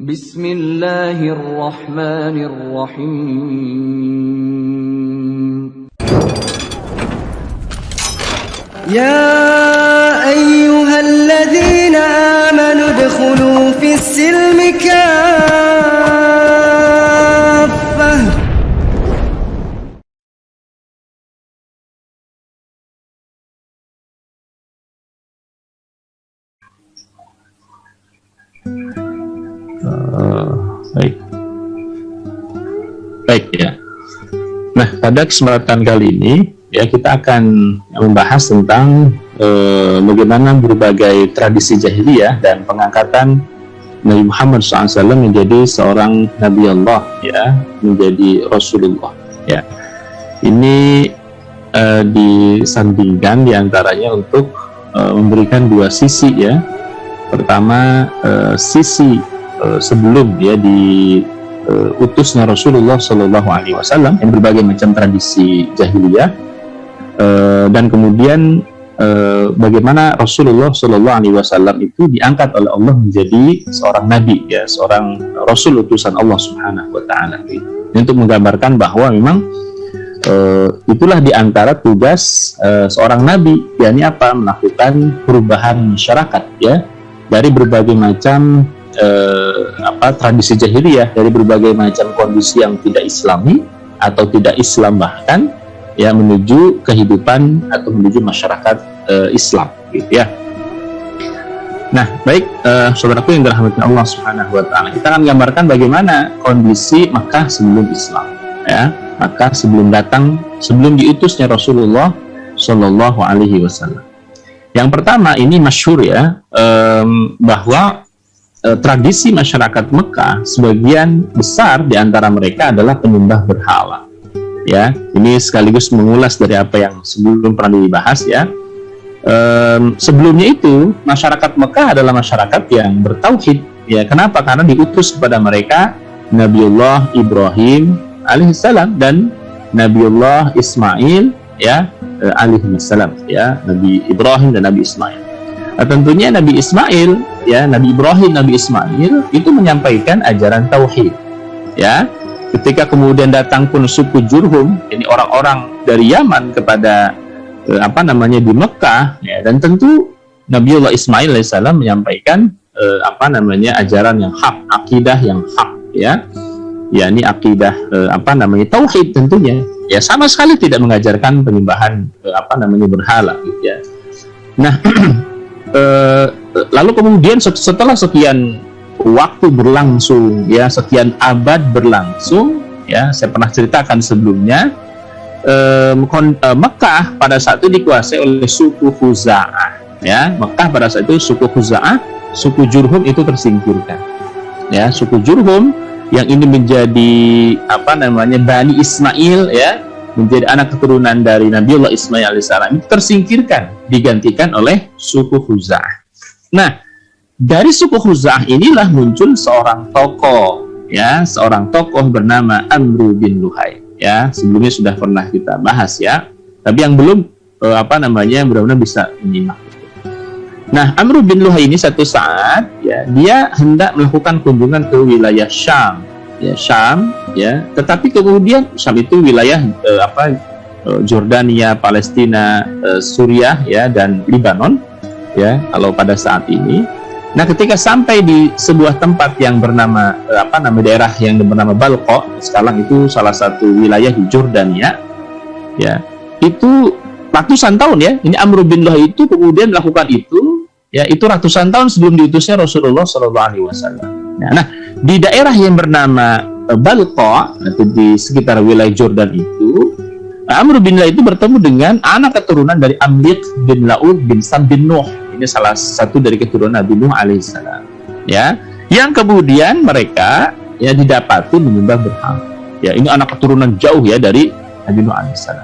Bismillahirrahmanirrahim. يا أيها الذين آمنوا ادخلوا في السلم كافة Baik ya. Nah, pada kesempatan kali ini ya kita akan membahas tentang bagaimana berbagai tradisi jahiliyah dan pengangkatan Nabi Muhammad SAW menjadi seorang Nabi Allah ya, menjadi Rasulullah ya. Ini disandingkan diantaranya untuk memberikan dua sisi ya. Pertama sisi sebelum ya utusnya Rasulullah Shallallahu Alaihi Wasallam yang berbagai macam tradisi jahiliyah, dan kemudian bagaimana Rasulullah Shallallahu Alaihi Wasallam itu diangkat oleh Allah menjadi seorang nabi ya, seorang Rasul utusan Allah Subhanahu Wa Taala. Untuk menggambarkan bahwa memang itulah diantara tugas seorang nabi, yakni apa, melakukan perubahan masyarakat ya dari berbagai macam tradisi jahiliyah, dari berbagai macam kondisi yang tidak islami atau tidak Islam bahkan ya, menuju kehidupan atau menuju masyarakat Islam gitu ya. Nah baik, saudaraku yang dirahmati Allah Subhanahu Wa Taala, kita akan gambarkan bagaimana kondisi Makkah sebelum Islam ya, Makkah sebelum diutusnya Rasulullah Shallallahu Alaihi Wasallam. Yang pertama ini masyhur ya, bahwa tradisi masyarakat Mekah sebagian besar di antara mereka adalah penyembah berhala. Ya, ini sekaligus mengulas dari apa yang sebelum pernah dibahas ya. Sebelumnya itu masyarakat Mekah adalah masyarakat yang bertauhid. Ya, kenapa? Karena diutus kepada mereka Nabiullah Ibrahim alaihissalam dan Nabiullah Ismail ya alaihissalam ya, Nabi Ibrahim dan Nabi Ismail. Tentunya Nabi Ismail ya, Nabi Ibrahim, Nabi Ismail itu menyampaikan ajaran tauhid ya. Ketika kemudian datang pun suku Jurhum, ini orang-orang dari Yaman kepada di Mekah ya, dan tentu Nabiullah Ismail alaihissalam menyampaikan ajaran yang hak, akidah yang hak ya, yakni akidah tauhid tentunya ya, sama sekali tidak mengajarkan penyembahan berhala gitu ya. Nah lalu kemudian setelah sekian waktu berlangsung ya, sekian abad berlangsung ya, saya pernah ceritakan sebelumnya, Mekah pada saat itu dikuasai oleh suku Khuza'ah ya. Mekah pada saat itu suku Khuza'ah, suku Jurhum itu tersingkirkan ya. Suku Jurhum yang ini menjadi Bani Ismail ya, menjadi anak keturunan dari Nabiullah Ismail alaihissalam, itu tersingkirkan, digantikan oleh suku Khuza'ah. Nah, dari suku Khuza'ah inilah muncul seorang tokoh ya, seorang tokoh bernama Amru bin Luhai ya. Sebelumnya sudah pernah kita bahas ya, tapi yang belum mudah-mudahan bisa menyimak. Nah, Amru bin Luhai ini satu saat ya, dia hendak melakukan kunjungan ke wilayah Syam ya, Syam ya, tetapi kemudian Syam itu wilayah Jordania, Palestina, Suriah ya, dan Lebanon ya kalau pada saat ini. Nah, ketika sampai di sebuah tempat yang bernama daerah yang bernama Balqa, sekarang itu salah satu wilayah di Jordania ya, itu ratusan tahun ya, ini Amru bin Luhai itu kemudian melakukan itu ya, itu ratusan tahun sebelum diutusnya Rasulullah Shallallahu Alaihi Wasallam. Nah, di daerah yang bernama Balqa atau di sekitar wilayah Jordan itu, Amr bin Luhai itu bertemu dengan anak keturunan dari Amliq bin Laud bin Sam bin Nuh. Ini salah satu dari keturunan Nabi Nuh alaihissalam ya, yang kemudian mereka ya didapati menyembah berhala ya. Ini anak keturunan jauh ya dari Nabi Nuh alaihissalam.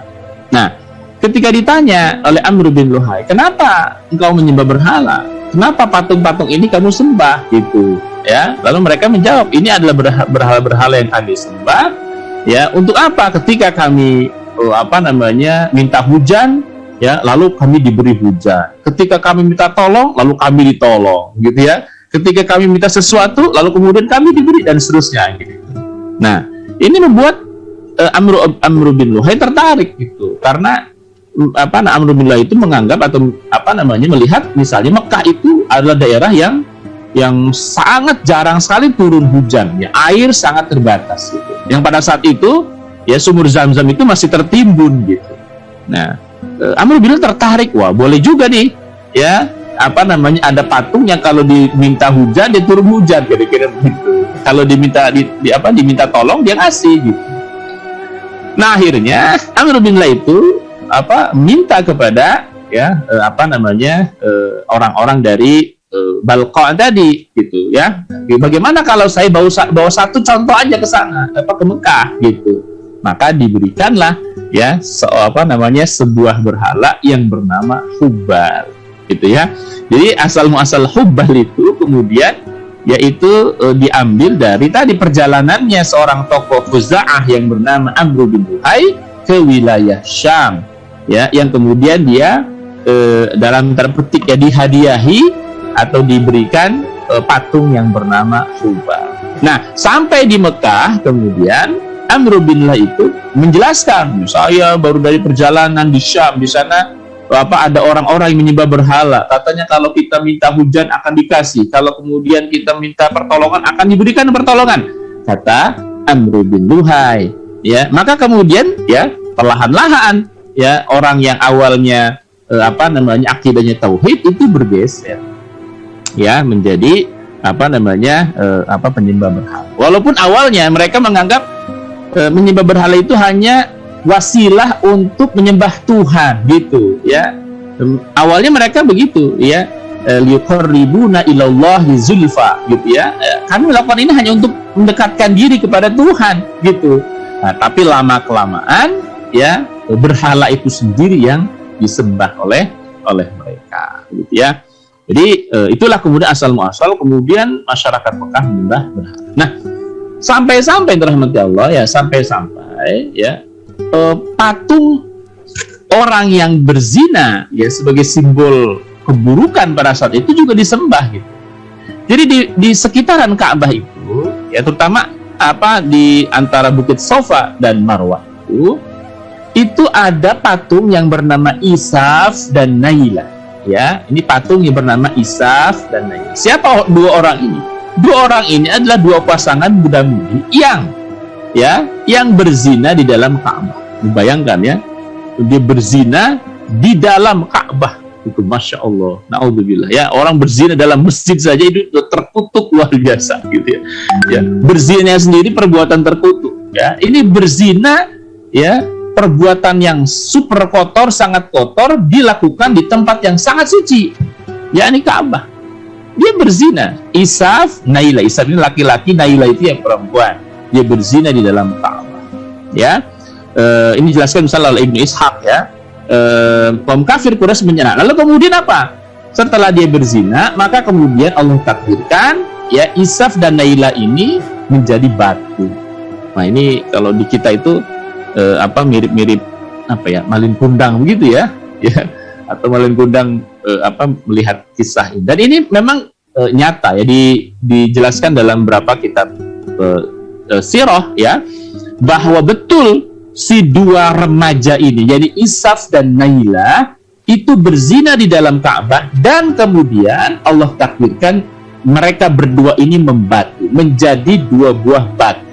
Nah, ketika ditanya oleh Amr bin Luhai, kenapa engkau menyembah berhala? Kenapa patung-patung ini kamu sembah gitu ya? Lalu mereka menjawab, ini adalah berhala-berhala yang kami sembah ya, untuk apa? Ketika kami minta hujan ya, lalu kami diberi hujan. Ketika kami minta tolong, lalu kami ditolong gitu ya. ketika kami minta sesuatu lalu kemudian kami diberi dan seterusnya gitu. Nah, ini membuat Amr bin Luhai tertarik gitu, karena Amr bin Luhai itu menganggap atau melihat misalnya Mekah itu adalah daerah yang sangat jarang sekali turun hujan, ya, air sangat terbatas gitu. Yang pada saat itu ya sumur Zam-Zam itu masih tertimbun gitu. Nah, Amr bin Luhai tertarik, wah boleh juga nih ya, ada patung yang kalau diminta hujan dia turun hujan, kira-kira gitu. Kalau diminta tolong dia ngasih gitu. Nah, akhirnya Amr bin Luhai itu minta kepada orang-orang dari Balqa tadi gitu ya. Bagaimana kalau saya bawa satu contoh aja ke sana, ke Mekah gitu. Maka diberikanlah ya sebuah berhala yang bernama Hubal gitu ya. Jadi asal muasal Hubal itu kemudian yaitu diambil dari tadi perjalanannya seorang tokoh Khuza'ah yang bernama Amr bin Luhai ke wilayah Syam ya, yang kemudian dia dalam tanda petik ya dihadiahi atau diberikan patung yang bernama Hubal. Nah, sampai di Mekah kemudian Amr bin Luhai itu menjelaskan, saya baru dari perjalanan di Syam, di sana ada orang-orang yang menyembah berhala. Katanya kalau kita minta hujan akan dikasih, kalau kemudian kita minta pertolongan akan diberikan pertolongan, kata Amr bin Luhai. Ya, maka kemudian ya perlahan-lahan ya orang yang awalnya akidahnya tauhid itu bergeser ya menjadi penyembah berhala. Walaupun awalnya mereka menganggap menyembah berhala itu hanya wasilah untuk menyembah Tuhan gitu ya. Awalnya mereka begitu ya, liqarribuna ilallahi zulfa gitu ya. Kami melakukan ini hanya untuk mendekatkan diri kepada Tuhan gitu. Nah, tapi lama kelamaan ya berhala itu sendiri yang disembah oleh mereka gitu ya. Jadi itulah kemudian asal muasal kemudian masyarakat Mekah menyembah berhala. Nah, sampai-sampai dirahmati Allah ya, sampai-sampai ya patung orang yang berzina ya sebagai simbol keburukan pada saat itu juga disembah gitu. Jadi di sekitaran Ka'bah itu ya, terutama di antara Bukit Sofa dan Marwah itu ada patung yang bernama Isaf dan Naila ya. Ini patung yang bernama Isaf dan Naila. Siapa dua orang ini? Dua orang ini adalah dua pasangan muda-mudi yang berzina di dalam Ka'bah. Bayangkan ya, dia berzina di dalam Ka'bah. Itu Masya Allah, na'udzubillah ya, orang berzina dalam masjid saja itu terkutuk luar biasa gitu ya. Berzina sendiri perbuatan terkutuk ya. Ini berzina ya, perbuatan yang super kotor, sangat kotor, dilakukan di tempat yang sangat suci, yakni Ka'bah. Dia berzina. Isaf, Naila. Isaf ini laki-laki, Naila itu yang perempuan. Dia berzina di dalam Ka'bah ya. Ini dijelaskan misalnya oleh Ibnu Ishaq ya. Kaum kafir Quraisy menyerang. Lalu kemudian apa? Setelah dia berzina, maka kemudian Allah takdirkan ya Isaf dan Naila ini menjadi batu. Nah, ini kalau di kita itu mirip-mirip malin kundang begitu ya, atau malin kundang melihat kisah ini. Dan ini memang nyata ya, dijelaskan dalam beberapa kitab sirah ya, bahwa betul si dua remaja ini, jadi Isaf dan Naila, itu berzina di dalam Ka'bah, dan kemudian Allah takdirkan mereka berdua ini membatu menjadi dua buah batu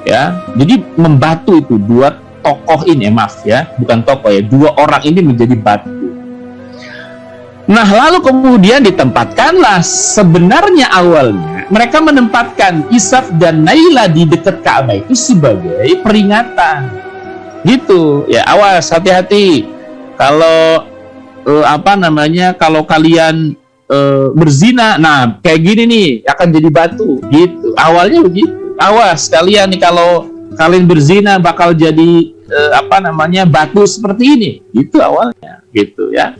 ya. Jadi membatu itu dua tokoh ini, bukan tokoh ya, dua orang ini menjadi batu. Nah, lalu kemudian ditempatkanlah, sebenarnya awalnya mereka menempatkan Isaf dan Naila di dekat Ka'bah itu sebagai peringatan gitu ya. Awas, hati-hati kalau kalau kalian berzina, nah kayak gini nih akan jadi batu gitu. Awalnya begitu. Awas kalian nih, kalau kalian berzina bakal jadi batu seperti ini. Itu awalnya gitu ya.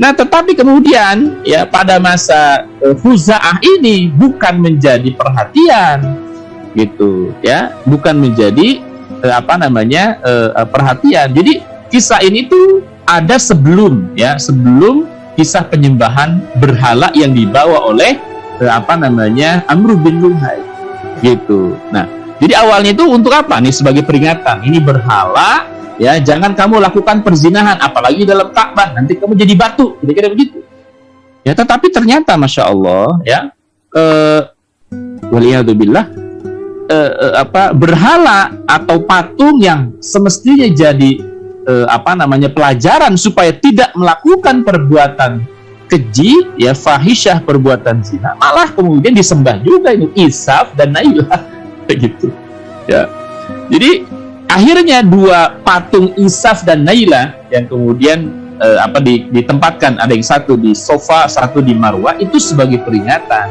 Nah, tetapi kemudian ya pada masa Khuza'ah ini bukan menjadi perhatian gitu ya, bukan menjadi perhatian. Jadi kisah ini tuh ada sebelum kisah penyembahan berhala yang dibawa oleh Amr bin Luhai gitu. Nah, jadi awalnya itu untuk apa nih? Sebagai peringatan, ini berhala ya, jangan kamu lakukan perzinahan apalagi dalam Ka'bah, nanti kamu jadi batu, kira-kira begitu ya. Tetapi ternyata Masya Allah ya, waliyadzubillah, berhala atau patung yang semestinya jadi pelajaran supaya tidak melakukan perbuatan keji ya, fahisyah, perbuatan zina, malah kemudian disembah juga itu Isaf dan Nailah gitu ya. Jadi akhirnya dua patung Isaf dan Nailah yang kemudian ditempatkan, ada yang satu di Sofa, satu di Marwah, itu sebagai peringatan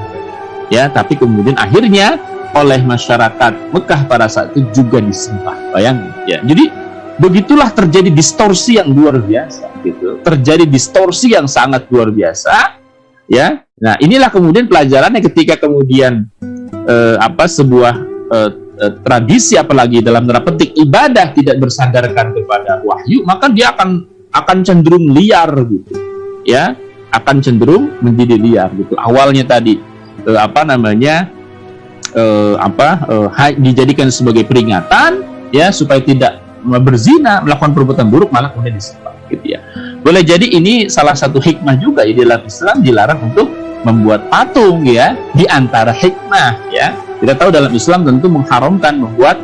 ya. Tapi kemudian akhirnya oleh masyarakat Mekah pada saat itu juga disembah, bayangin ya. Jadi begitulah terjadi distorsi yang luar biasa gitu, terjadi distorsi yang sangat luar biasa ya. Nah, inilah kemudian pelajarannya ketika kemudian sebuah tradisi, apalagi dalam tanda petik ibadah, tidak bersandarkan kepada wahyu, maka dia akan cenderung liar gitu ya, akan cenderung menjadi liar gitu. Awalnya tadi dijadikan sebagai peringatan ya, supaya tidak berzina, melakukan perbuatan buruk, malah kemudian disembah gitu ya. Boleh jadi ini salah satu hikmah juga ya, dalam Islam dilarang untuk membuat patung ya, di antara hikmah ya. Kita tahu dalam Islam tentu mengharamkan membuat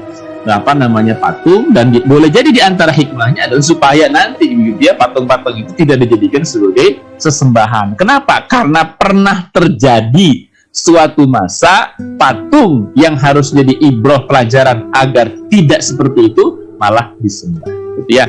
patung, dan boleh jadi di antara hikmahnya adalah supaya nanti gitu ya, patung-patung itu tidak dijadikan sebagai sesembahan. Kenapa? Karena pernah terjadi suatu masa patung yang harus jadi ibrah, pelajaran agar tidak seperti itu, malah disembah gitu ya.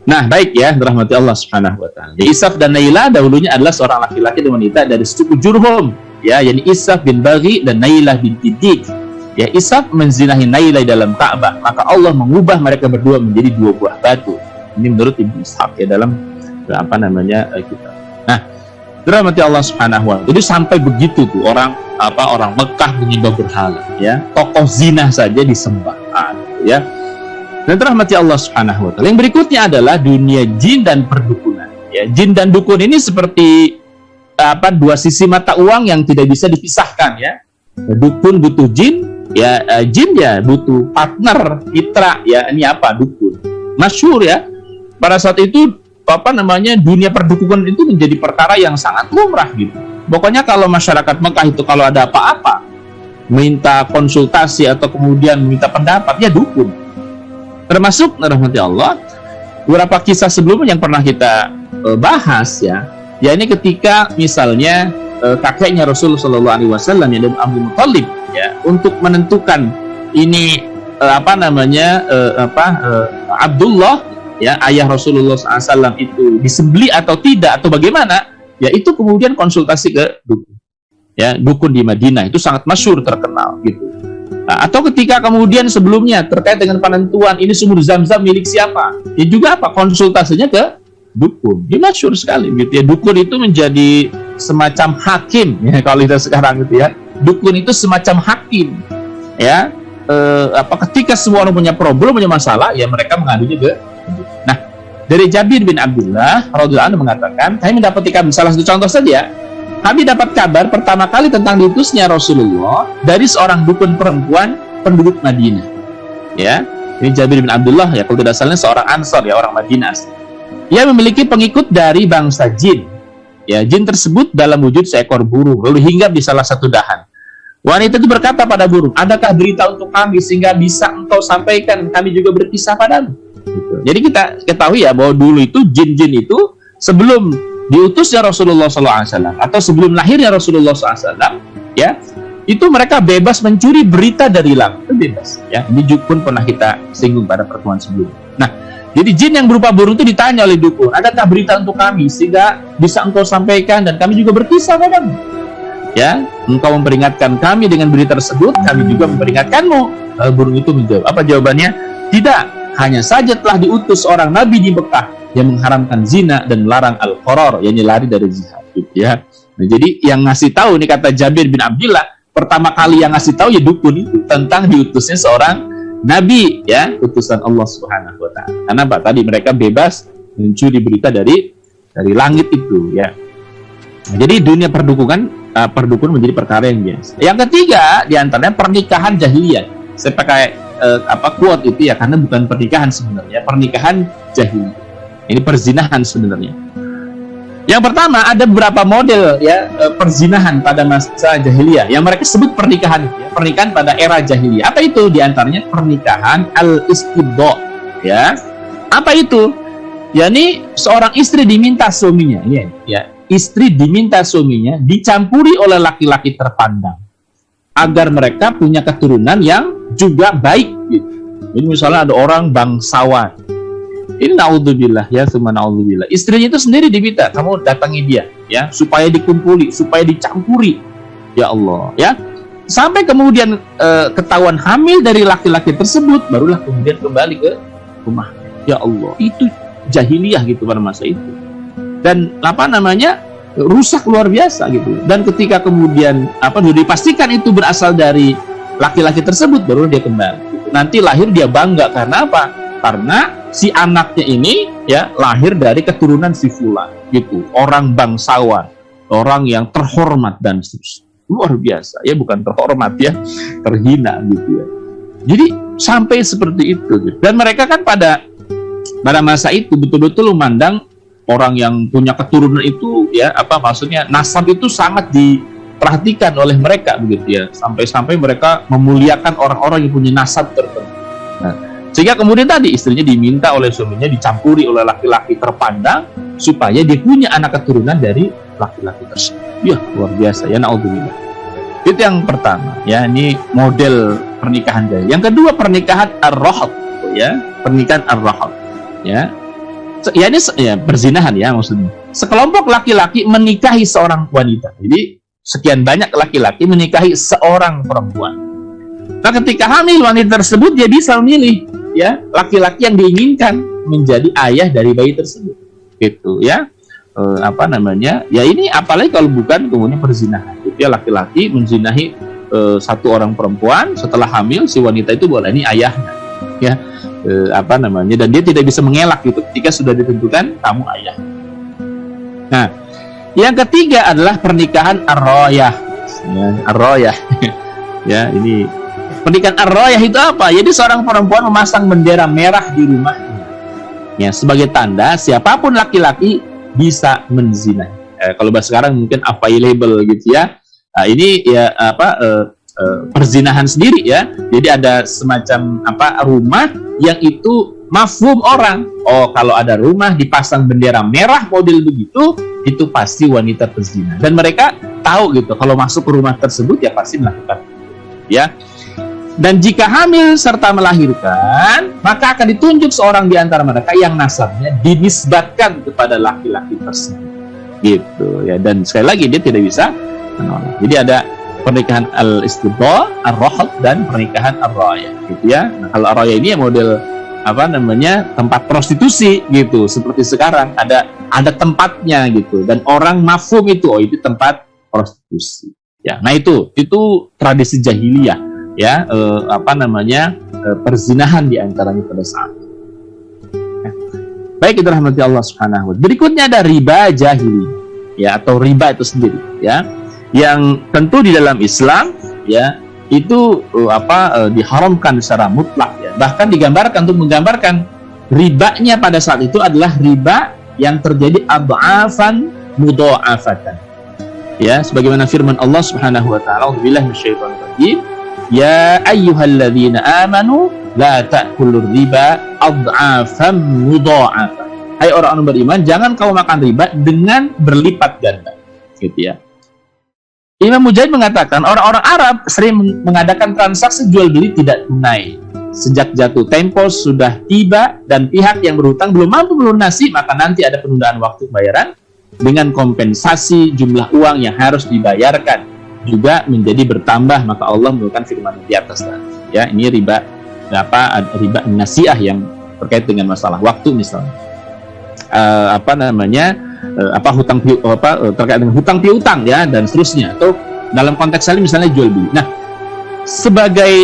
Nah, baik ya, dirahmati Allah Subhanahu wa taala. Isaf dan Nailah dahulunya adalah seorang laki-laki dan wanita dari suku Jurhum ya, yakni Isaf bin Baghi dan Nailah bin Tidik. Ya, Isaf menzinahi Nailah dalam Ka'bah, maka Allah mengubah mereka berdua menjadi dua buah batu. Ini menurut Ibnu Ishaq ya, dalam kitab. Nah, dirahmati Allah Subhanahu wa taala. Jadi sampai begitu tuh orang Mekah menyembah berhala ya, tokoh zina saja disembah ya. Dan dirahmati Allah Subhanahu wa taala. Yang berikutnya adalah dunia jin dan perdukunan. Ya, jin dan dukun ini seperti dua sisi mata uang yang tidak bisa dipisahkan ya. Dukun butuh jin, ya jin ya butuh partner, mitra ya. Ini dukun. Masyhur ya. Pada saat itu dunia perdukunan itu menjadi perkara yang sangat lumrah gitu. Pokoknya kalau masyarakat Mekah itu kalau ada apa-apa, minta konsultasi atau kemudian minta pendapat, ya dukun. Termasuk, rahmati Allah, beberapa kisah sebelumnya yang pernah kita bahas ya. Ya, ini ketika misalnya kakeknya Rasulullah SAW yang Abdul Muthalib ya, untuk menentukan ini Abdullah ya, ayah Rasulullah SAW itu disembelih atau tidak atau bagaimana ya, itu kemudian konsultasi ke dukun ya, dukun di Madinah itu sangat masyhur, terkenal gitu. Nah, atau ketika kemudian sebelumnya terkait dengan penentuan ini sumur Zam-Zam milik siapa, ya juga konsultasinya ke dukun. Ini masyhur sekali gitu ya. Dukun itu menjadi semacam hakim ya, kalau kita sekarang gitu ya. Dukun itu semacam hakim ya. Ketika semua orang punya problem, punya masalah, ya mereka mengadunya ke. Nah, dari Jabir bin Abdullah radhiyallahu anhu mengatakan, kami mendapati salah satu contoh saja. Kami dapat kabar pertama kali tentang diutusnya Rasulullah dari seorang dukun perempuan penduduk Madinah. Ya, ini Jabir bin Abdullah ya, kalau tidak salah seorang Ansor ya, orang Madinah. Ia memiliki pengikut dari bangsa jin. Ya, jin tersebut dalam wujud seekor burung, lalu hinggap di salah satu dahan. Wanita itu berkata pada burung, adakah berita untuk kami sehingga bisa engkau sampaikan, kami juga berkisah padamu. Gitu. Jadi kita ketahui ya bahwa dulu itu jin-jin itu sebelum diutusnya Rasulullah SAW atau sebelum lahirnya Rasulullah SAW ya, itu mereka bebas mencuri berita dari langit, itu bebas ya. Ini pun pernah kita singgung pada pertemuan sebelumnya. Nah, jadi jin yang berupa burung itu ditanya oleh dukun, adakah berita untuk kami sehingga bisa engkau sampaikan dan kami juga berkisah padamu ya. Engkau memperingatkan kami dengan berita tersebut, kami juga memperingatkanmu. Burung itu menjawab, apa jawabannya? Tidak, hanya saja telah diutus orang nabi di Mekah yang mengharamkan zina dan melarang al-qoror, yakni lari dari jihad gitu ya. Nah, jadi yang ngasih tahu ini, kata Jabir bin Abdullah, pertama kali yang ngasih tahu ya dukun itu tentang diutusnya seorang nabi ya, utusan Allah Subhanahu wa taala. Karena apa? Tadi mereka bebas mencuri berita dari langit itu ya. Nah, jadi dunia perdukunan perdukunan menjadi perkara yang biasa. Yang ketiga diantaranya pernikahan jahiliyah. Saya pakai quote itu ya, karena bukan pernikahan sebenarnya, pernikahan jahiliyah. Ini perzinahan sebenarnya. Yang pertama, ada beberapa model ya perzinahan pada masa jahiliyah yang mereka sebut pernikahan, ya, pernikahan pada era jahiliyah. Apa itu? Diantaranya pernikahan al-istibdo, ya. Apa itu? Yani seorang istri diminta suaminya, ya, istri diminta suaminya dicampuri oleh laki-laki terpandang agar mereka punya keturunan yang juga baik. Gitu. Jadi misalnya ada orang bangsawan. Ini naudzubillah ya, summa naudzubillah. Istrinya itu sendiri diminta, kamu datangi dia ya, supaya dikumpuli, supaya dicampuri. Ya Allah, ya. Sampai kemudian ketahuan hamil dari laki-laki tersebut, barulah kemudian kembali ke rumah. Ya Allah, itu jahiliyah gitu pada masa itu. Dan apa namanya? Rusak luar biasa gitu. Dan ketika kemudian dipastikan itu berasal dari laki-laki tersebut, baru dia kembali. Gitu. Nanti lahir dia bangga karena apa? Karena si anaknya ini ya lahir dari keturunan si fulan gitu, orang bangsawan, orang yang terhormat dan seterusnya. Luar biasa ya, bukan terhormat ya, terhina gitu ya. Jadi sampai seperti itu gitu. Dan mereka kan pada masa itu betul-betul memandang orang yang punya keturunan itu ya, maksudnya nasab itu sangat diperhatikan oleh mereka begitu ya, sampai-sampai mereka memuliakan orang-orang yang punya nasab tertentu. Nah, sehingga kemudian tadi istrinya diminta oleh suaminya dicampuri oleh laki-laki terpandang supaya dia punya anak keturunan dari laki-laki tersebut. Ya luar biasa ya, naudzubillah. Itu yang pertama ya, ini model pernikahan jahiliyah. Yang kedua pernikahan ar-rahab ya, pernikahan ar-rahab ya. Ya ini ya perzinahan ya maksudnya. Sekelompok laki-laki menikahi seorang wanita. Jadi sekian banyak laki-laki menikahi seorang perempuan. Nah ketika hamil wanita tersebut dia bisa memilih ya laki-laki yang diinginkan menjadi ayah dari bayi tersebut. Gitu ya. Ya ini apalagi kalau bukan kemudian perzinahan. Gitu ya, laki-laki menzinahi satu orang perempuan, setelah hamil si wanita itu boleh ini ayahnya. Ya. Dan dia tidak bisa mengelak gitu ketika sudah ditentukan kamu ayah. Nah, yang ketiga adalah pernikahan ar-rayah. Ya, ar-rayah. Ya, ini pernikahan ar-rayah itu apa? Jadi seorang perempuan memasang bendera merah di rumahnya. Ya, sebagai tanda siapapun laki-laki bisa menzinahi. Kalau bahasa sekarang mungkin available gitu ya. Ini ya perzinahan sendiri ya. Jadi ada semacam rumah yang itu mafhum orang. Oh, kalau ada rumah dipasang bendera merah model begitu, itu pasti wanita berzina. Dan mereka tahu gitu, kalau masuk ke rumah tersebut ya pasti melakukan ya. Dan jika hamil serta melahirkan, maka akan ditunjuk seorang di antara mereka yang nasabnya dinisbatkan kepada laki-laki tersebut. Gitu ya. Dan sekali lagi dia tidak bisa menolak. Jadi ada pernikahan al-istibda, ar-rahab, dan pernikahan ar-rayah gitu ya. Nah, kalau ar-rayah ini ya model tempat prostitusi gitu, seperti sekarang ada tempatnya gitu, dan orang mafhum itu itu tempat prostitusi ya. Nah itu tradisi jahiliyah ya, perzinahan di antaranya pada saat itu. Baik, itu rahmati Allah Subhanahu wa ta'ala. Berikutnya ada riba jahiliyah ya, atau riba itu sendiri ya, yang tentu di dalam Islam ya itu diharamkan secara mutlak ya. Bahkan digambarkan untuk menggambarkan ribanya pada saat itu adalah riba yang terjadi adhafan mudha'afatan. Ya, sebagaimana firman Allah Subhanahu wa taala, "Billahi minasyaitonir rajim, ya ayyuhalladzina amanu la ta'kulur riba adhafan mudha'afatan." Hai orang-orang beriman, jangan kamu makan riba dengan berlipat ganda. Gitu ya. Imam Mujahid mengatakan orang-orang Arab sering mengadakan transaksi jual beli tidak tunai. Sejak jatuh tempo sudah tiba dan pihak yang berhutang belum mampu melunasi, maka nanti ada penundaan waktu pembayaran dengan kompensasi jumlah uang yang harus dibayarkan juga menjadi bertambah. Maka Allah menurunkan firman di atas tadi. Ya, ini riba nasiah yang terkait dengan masalah waktu misalnya. Terkait dengan hutang piutang ya, dan seterusnya, atau dalam konteks ini misalnya jual beli. Nah,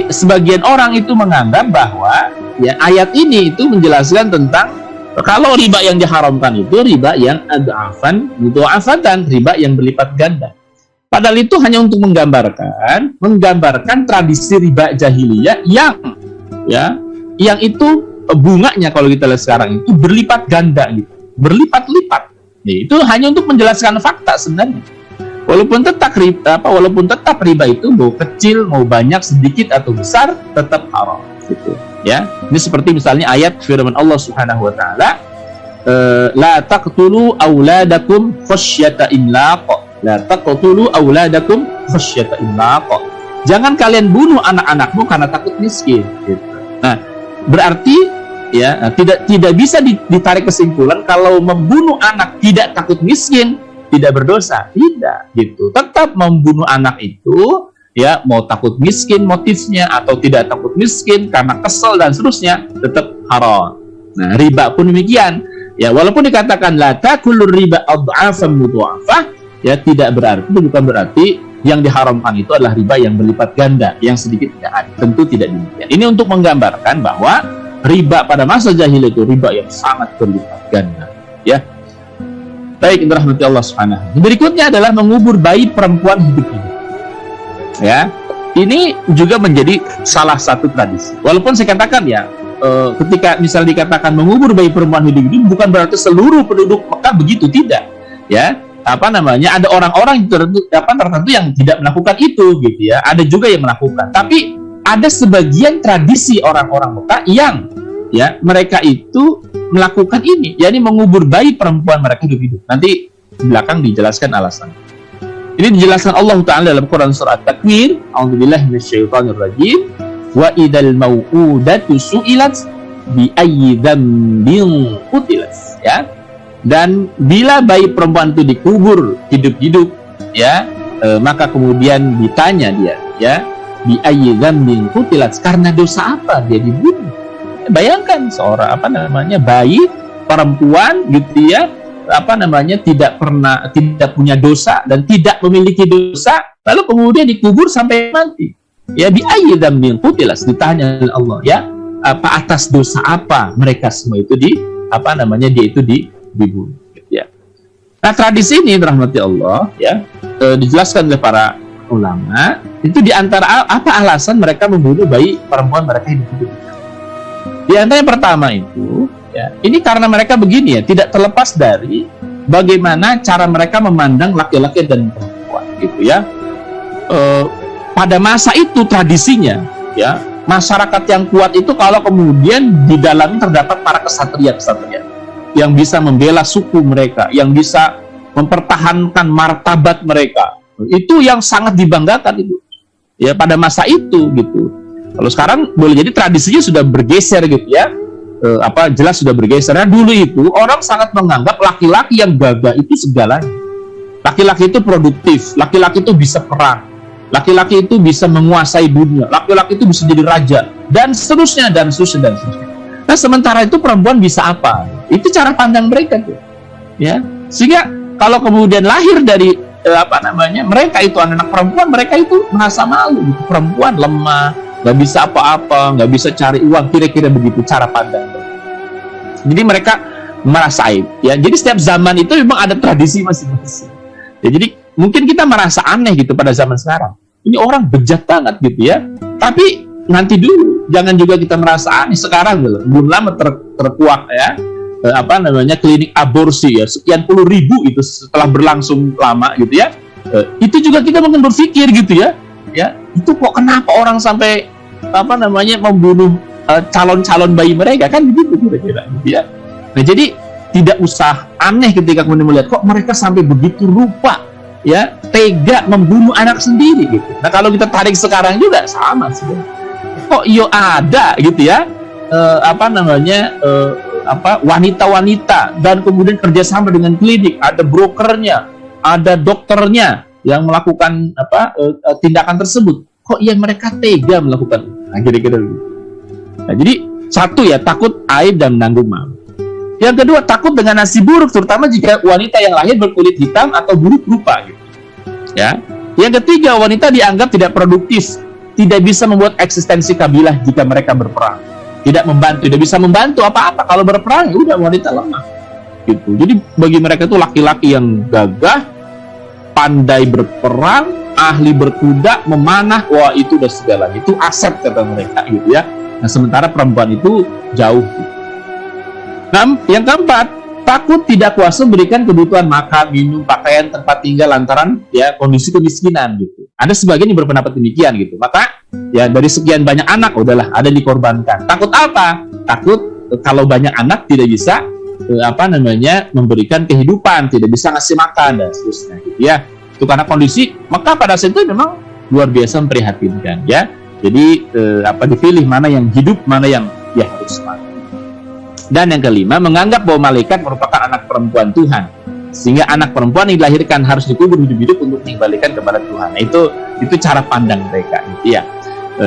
sebagian orang itu menganggap bahwa ya ayat ini itu menjelaskan tentang kalau riba yang diharamkan itu riba yang adhafan mudha'afatan, riba yang berlipat ganda. Padahal itu hanya untuk menggambarkan tradisi riba jahiliyah yang itu bunganya kalau kita lihat sekarang itu berlipat ganda gitu, berlipat-lipat. Itu hanya untuk menjelaskan fakta sebenarnya. Walaupun tetap riba itu mau kecil, mau banyak, sedikit atau besar, tetap haram gitu. Ya, ini seperti misalnya ayat firman Allah Subhanahu wa taala, la taqtulu auladakum khasyata imlaq. La taqtulu auladakum khasyata imlaq. Jangan kalian bunuh anak-anakmu karena takut miskin gitu. Nah, berarti ya tidak bisa ditarik kesimpulan kalau membunuh anak tidak takut miskin tidak berdosa, tidak gitu. Tetap membunuh anak itu ya mau takut miskin motifnya atau tidak takut miskin karena kesel dan seterusnya tetap haram. Nah, riba pun demikian. Ya, walaupun dikatakan la takulur riba adhafan mudhafah, ya bukan berarti yang diharamkan itu adalah riba yang berlipat ganda, yang sedikit tidak ada. Tentu tidak demikian. Ini untuk menggambarkan bahwa riba pada masa jahiliyah itu riba yang sangat berlipat ganda, ya. Baik, rahmati Allah Subhanahu. Berikutnya adalah mengubur bayi perempuan hidup-hidup. Ya, ini juga menjadi salah satu tradisi. Walaupun saya katakan ya, ketika misalnya dikatakan mengubur bayi perempuan hidup-hidup bukan berarti seluruh penduduk Mekah begitu, tidak. Ya, ada orang-orang tertentu yang tidak melakukan itu, gitu ya. Ada juga yang melakukan. Tapi ada sebagian tradisi orang-orang Mekah yang ya mereka itu melakukan ini, yakni mengubur bayi perempuan mereka hidup-hidup. Nanti di belakang dijelaskan alasan. Ini dijelaskan Allah Ta'ala dalam Quran Surat Takwir, a'udzubillahi minasyaitonirrajim, wa idal mau'udatu su'ilat bi ayyi dzambin qutilat, ya. Dan bila bayi perempuan itu dikubur hidup-hidup, ya, maka kemudian ditanya dia, ya, bi ayyi dzambin qutilat, karena dosa apa dia dibunuh. Bayangkan seorang bayi perempuan gitu ya, tidak punya dosa dan tidak memiliki dosa, lalu kemudian dikubur sampai mati. Ya, bi ayyi dzambin qutilat, ditanya oleh Allah, ya, atas dosa apa mereka semua itu dibunuh, gitu ya. Nah, tradisi ini rahmati Allah, ya, dijelaskan oleh para ulama, itu diantara apa alasan mereka membunuh bayi perempuan mereka hidup-hidup. Di antara yang pertama itu, ya, ini karena mereka begini ya, tidak terlepas dari bagaimana cara mereka memandang laki-laki dan perempuan, gitu ya. Pada masa itu tradisinya, ya, masyarakat yang kuat itu kalau kemudian di dalamnya terdapat para kesatria-kesatria yang bisa membela suku mereka, yang bisa mempertahankan martabat mereka, itu yang sangat dibanggakan itu, ya, pada masa itu, gitu. Kalau sekarang boleh jadi tradisinya sudah bergeser gitu ya, jelas sudah bergeser. Nah, dulu itu orang sangat menganggap laki-laki yang gagah itu segalanya. Laki-laki itu produktif, laki-laki itu bisa perang, laki-laki itu bisa menguasai dunia, laki-laki itu bisa jadi raja, dan seterusnya. Nah, sementara itu perempuan bisa apa? Itu cara pandang mereka tuh, ya. Sehingga kalau kemudian lahir dari mereka itu anak perempuan, mereka itu merasa malu gitu. Perempuan lemah, nggak bisa apa-apa, nggak bisa cari uang, kira-kira begitu cara pandang. Jadi mereka merasa aib, ya. Jadi setiap zaman itu memang ada tradisi masing-masing. Ya, jadi mungkin kita merasa aneh gitu pada zaman sekarang. Ini orang bejat banget gitu ya. Tapi nanti dulu, jangan juga kita merasa aneh sekarang gitu. Belum lama terkuak ya, klinik aborsi ya, sekian puluh ribu itu setelah berlangsung lama gitu ya. Itu juga kita mungkin berpikir gitu ya. Ya, itu kok kenapa orang sampai membunuh calon-calon bayi mereka, kan begitu kira-kira gitu ya. Nah, jadi tidak usah aneh ketika kemudian melihat kok mereka sampai begitu rupa ya, tega membunuh anak sendiri gitu. Nah, kalau kita tarik sekarang juga sama sih. Kok ada gitu ya, wanita-wanita dan kemudian kerjasama dengan klinik, ada brokernya, ada dokternya yang melakukan tindakan tersebut. Kok mereka tega melakukan? Nah, kira-kira gitu. Nah, jadi satu ya, takut aib dan menanggung malu. Yang kedua, takut dengan nasib buruk, terutama jika wanita yang lahir berkulit hitam atau buruk rupa gitu. Ya. Yang ketiga, wanita dianggap tidak produktif, tidak bisa membuat eksistensi kabilah jika mereka berperang. Tidak bisa membantu apa-apa kalau berperang, ya udah wanita lemah. Gitu. Jadi bagi mereka itu laki-laki yang gagah, pandai berperang, ahli berkuda, memanah, wah itu udah segalanya, itu aset kata mereka gitu ya. Nah sementara perempuan itu jauh. Nah yang keempat, takut tidak kuasa memberikan kebutuhan makan, minum, pakaian, tempat tinggal lantaran ya kondisi kemiskinan gitu. Ada sebagian yang berpendapat demikian gitu. Maka ya dari sekian banyak anak, udahlah ada dikorbankan. Takut apa? Takut kalau banyak anak tidak bisa memberikan kehidupan, tidak bisa ngasih makan dan seterusnya gitu ya. Itu karena kondisi, maka pada saat itu memang luar biasa memprihatinkan ya. Jadi dipilih mana yang hidup, mana yang ya harus mati. Dan yang kelima, menganggap bahwa malaikat merupakan anak perempuan Tuhan, sehingga anak perempuan yang dilahirkan harus dikubur hidup-hidup untuk dikembalikan kepada Tuhan. Nah, itu cara pandang mereka gitu ya.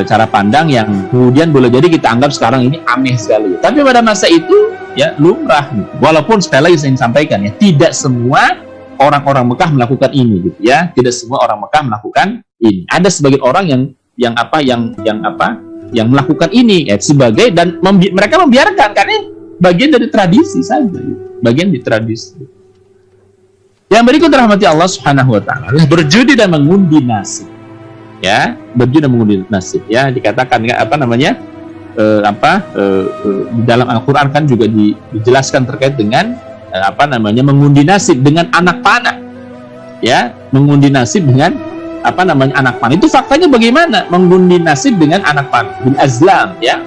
Cara pandang yang kemudian boleh jadi kita anggap sekarang ini aneh sekali. Tapi pada masa itu ya lumrah gitu. Walaupun sekali lagi saya sampaikan ya, tidak semua orang-orang Mekah melakukan ini gitu ya. Tidak semua orang Mekah melakukan ini. Ada sebagian orang yang melakukan ini ya, sebagai dan mereka membiarkan karena bagian dari tradisi saja gitu. Bagian dari tradisi. Yang berikut rahmati Allah Subhanahu wa taala, berjudi dan mengundi nasib. Ya, berjudi dan mengundi nasib ya, dikatakan di dalam Al-Qur'an kan juga dijelaskan terkait dengan mengundi nasib dengan anak panah. Ya, mengundi nasib dengan anak panah. Itu faktanya bagaimana? Mengundi nasib dengan anak panah, bil azlam ya.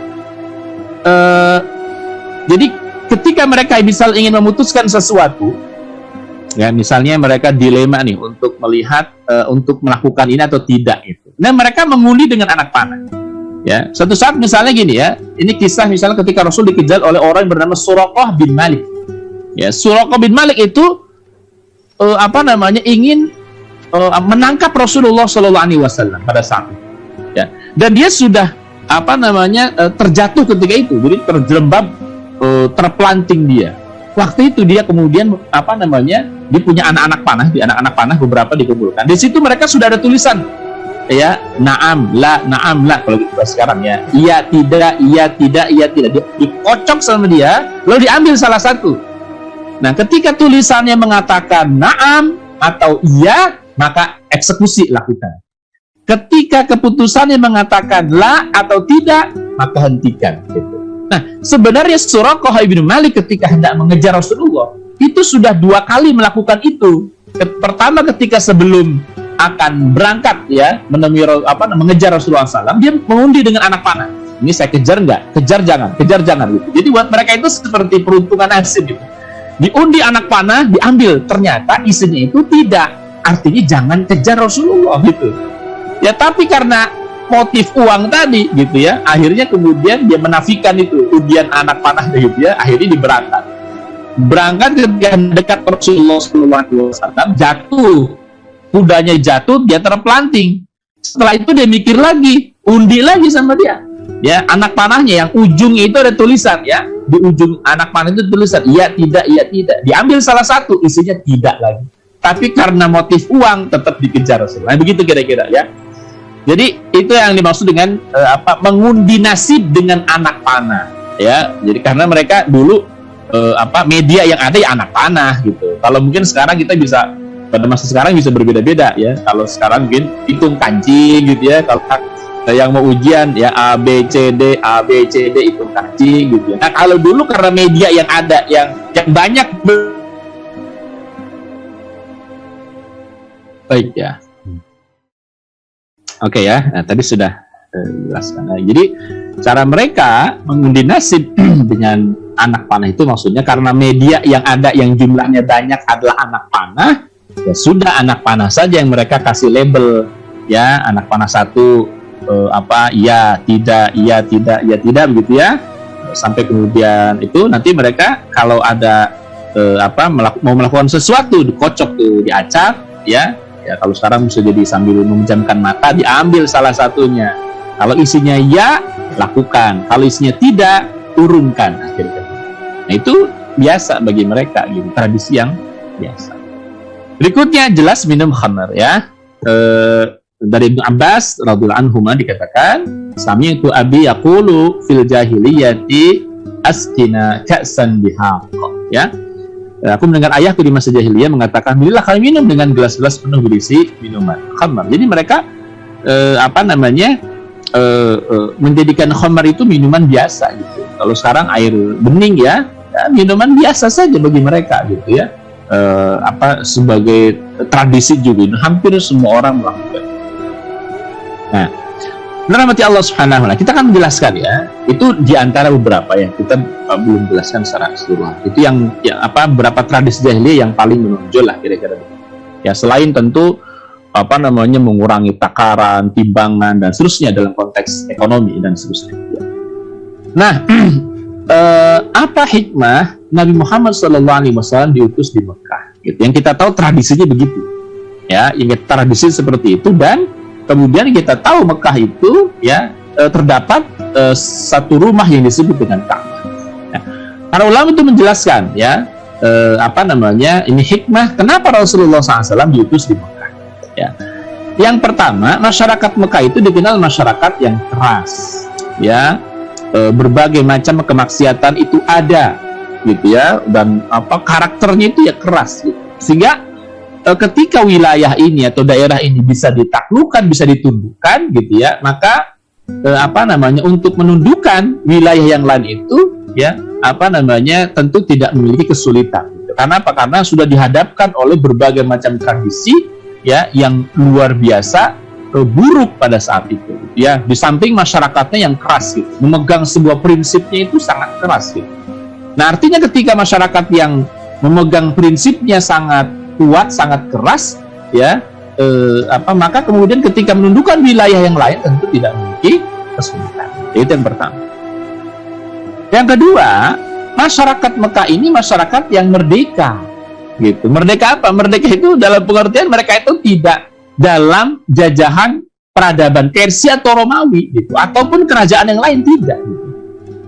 Jadi ketika mereka misal ingin memutuskan sesuatu, ya misalnya mereka dilema nih untuk melihat untuk melakukan ini atau tidak itu. Nah mereka mengundi dengan anak panah. Ya, suatu saat misalnya gini ya, ini kisah misalnya ketika Rasul dikejar oleh orang yang bernama Suraqah bin Malik. Ya, Suraqah bin Malik itu ingin menangkap Rasulullah SAW pada saat itu. Ya, dan dia sudah terjatuh ketika itu, jadi terjerembab, terpelanting dia. Waktu itu dia kemudian dia punya anak-anak panah, di anak-anak panah beberapa dikumpulkan. Di situ mereka sudah ada tulisan ya, na'am la kalau gitu sekarang ya, iya tidak, iya tidak, iya tidak. Dikocok sama dia, lalu diambil salah satu. Nah, ketika tulisannya mengatakan na'am atau iya, maka eksekusi lakukan. Ketika keputusannya mengatakan la atau tidak, maka hentikan gitu. Nah, sebenarnya Suraqah bin Malik ketika hendak mengejar Rasulullah itu sudah 2 kali melakukan itu. Pertama ketika sebelum akan berangkat ya menemui mengejar Rasulullah SAW, dia mengundi dengan anak panah. Ini saya kejar nggak? Kejar jangan gitu. Jadi buat mereka itu seperti peruntungan nasib gitu. Diundi anak panah, diambil, ternyata isinya itu tidak. Artinya jangan kejar Rasulullah gitu. Ya tapi karena motif uang tadi gitu ya, akhirnya kemudian dia menafikan itu undian anak panah gitu ya, akhirnya berangkat ketika dekat Rasulullah SAW, jatuh, kudanya jatuh, dia terpelanting. Setelah itu dia mikir lagi, undi lagi sama dia ya, anak panahnya yang ujungnya itu ada tulisan ya, di ujung anak panah itu tulisan iya tidak, diambil salah satu, isinya tidak lagi, tapi karena motif uang tetap dikejar Rasulullah. Begitu kira-kira ya. Jadi itu yang dimaksud dengan mengundi nasib dengan anak panah ya. Jadi karena mereka dulu media yang ada ya anak panah gitu. Kalau mungkin sekarang kita bisa, pada masa sekarang bisa berbeda-beda ya. Kalau sekarang mungkin hitung kancing gitu ya. Kalau yang mau ujian ya A B C D hitung kancing gitu ya. Nah kalau dulu karena media yang ada yang banyak baik ya. Oke ya, nah, tadi sudah jelaskan. Nah, jadi cara mereka mengundi nasib dengan anak panah itu maksudnya karena media yang ada yang jumlahnya banyak adalah anak panah, ya sudah anak panah saja yang mereka kasih label ya, anak panah satu iya tidak begitu ya, sampai kemudian itu nanti mereka kalau ada mau melakukan sesuatu dikocok tuh, diacak ya. Ya kalau sekarang bisa jadi sambil memejamkan mata diambil salah satunya. Kalau isinya ya lakukan, kalau isinya tidak turunkan akhirnya. Nah itu biasa bagi mereka gitu, tradisi yang biasa. Berikutnya jelas minum khamar ya. Dari Ibnu Abbas radhiyallahu anhu dikatakan, sami'tu abi yaqulu fil jahiliyati asqina ka'san bihaq ya. Aku mendengar ayahku di masa jahiliyah mengatakan, belilah kami minum dengan gelas-gelas penuh berisi minuman khamar. Jadi mereka menjadikan khamar itu minuman biasa gitu. Kalau sekarang air bening ya minuman biasa saja bagi mereka gitu ya. Sebagai tradisi juga hampir semua orang melakukan. Nah, rahmati Allah Subhanahu wa taala, kita akan menjelaskan ya. Itu di antara beberapa yang kita belum jelaskan secara keseluruhan. Itu yang beberapa tradisi jahiliyah yang paling menonjol lah kira-kira. Ya, selain tentu mengurangi takaran, timbangan dan seterusnya dalam konteks ekonomi dan seterusnya. Nah, apa hikmah Nabi Muhammad SAW diutus di Mekah? Gitu. Yang kita tahu tradisinya begitu. Ya, yang tradisi seperti itu, dan kemudian kita tahu Mekah itu ya terdapat satu rumah yang disebut dengan Ka'bah. Ya. Para ulama itu menjelaskan ya ini hikmah kenapa Rasulullah SAW diutus di Mekah. Ya. Yang pertama, masyarakat Mekah itu dikenal masyarakat yang keras. Ya, berbagai macam kemaksiatan itu ada, gitu ya, dan karakternya itu ya keras. Gitu. Sehingga ketika wilayah ini atau daerah ini bisa ditaklukkan, bisa ditundukkan gitu ya, maka untuk menundukkan wilayah yang lain itu ya tentu tidak memiliki kesulitan gitu. Karena apa? Karena sudah dihadapkan oleh berbagai macam tradisi ya yang luar biasa buruk pada saat itu gitu, ya. Di samping masyarakatnya yang keras gitu, memegang sebuah prinsipnya itu sangat keras gitu. Nah, artinya ketika masyarakat yang memegang prinsipnya sangat kuat, sangat keras, ya, maka kemudian ketika menundukkan wilayah yang lain tentu tidak memiliki kesulitan. Itu yang pertama. Yang kedua, masyarakat Mekah ini masyarakat yang merdeka, gitu. Merdeka apa? Merdeka itu dalam pengertian mereka itu tidak dalam jajahan peradaban Persia atau Romawi, gitu, ataupun kerajaan yang lain, tidak. Gitu.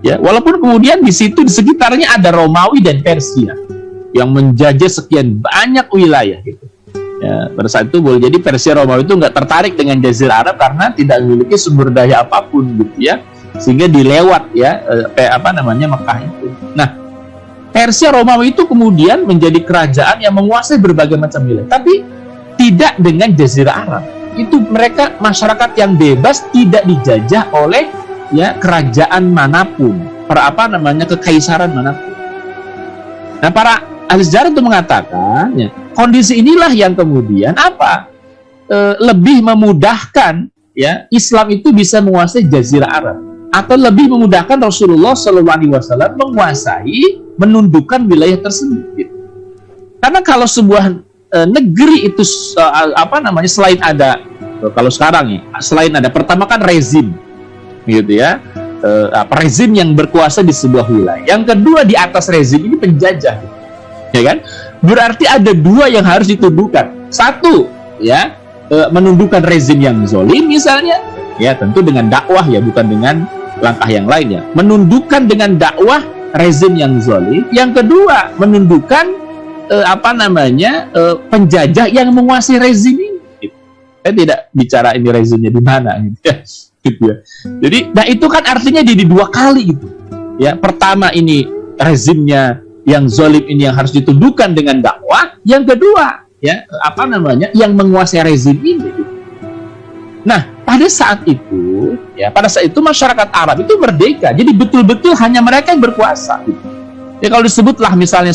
Ya, walaupun kemudian di situ di sekitarnya ada Romawi dan Persia yang menjajah sekian banyak wilayah gitu. Ya, pada saat itu boleh jadi Persia Romawi itu nggak tertarik dengan Jazirah Arab karena tidak memiliki sumber daya apapun gitu ya, sehingga dilewat ya Mekah itu. Nah, Persia Romawi itu kemudian menjadi kerajaan yang menguasai berbagai macam wilayah, tapi tidak dengan Jazirah Arab. Itu mereka masyarakat yang bebas, tidak dijajah oleh ya kerajaan manapun, kekaisaran manapun. Nah, para ahli sejarah itu mengatakan ya, kondisi inilah yang kemudian lebih memudahkan ya Islam itu bisa menguasai Jazirah Arab, atau lebih memudahkan Rasulullah SAW menguasai, menundukkan wilayah tersebut gitu. Karena kalau sebuah negeri itu selain ada kalau sekarang ya, selain ada pertama kan rezim gitu ya, rezim yang berkuasa di sebuah wilayah. Yang kedua, di atas rezim ini penjajah gitu. Ya kan? Berarti ada dua yang harus ditundukkan. Satu, ya, menundukkan rezim yang zalim misalnya, ya tentu dengan dakwah ya, bukan dengan langkah yang lainnya. Menundukkan dengan dakwah rezim yang zalim. Yang kedua, menundukkan penjajah yang menguasai rezim ini. Gitu. Saya tidak bicara ini rezimnya di mana gitu ya. Gitu ya. Jadi, nah itu kan artinya di dua kali gitu. Ya, pertama ini rezimnya yang zalim ini yang harus ditundukkan dengan dakwah, yang kedua ya yang menguasai rezim ini gitu. Nah, pada saat itu masyarakat Arab itu merdeka. Jadi betul-betul hanya mereka yang berkuasa gitu. Ya, kalau disebutlah misalnya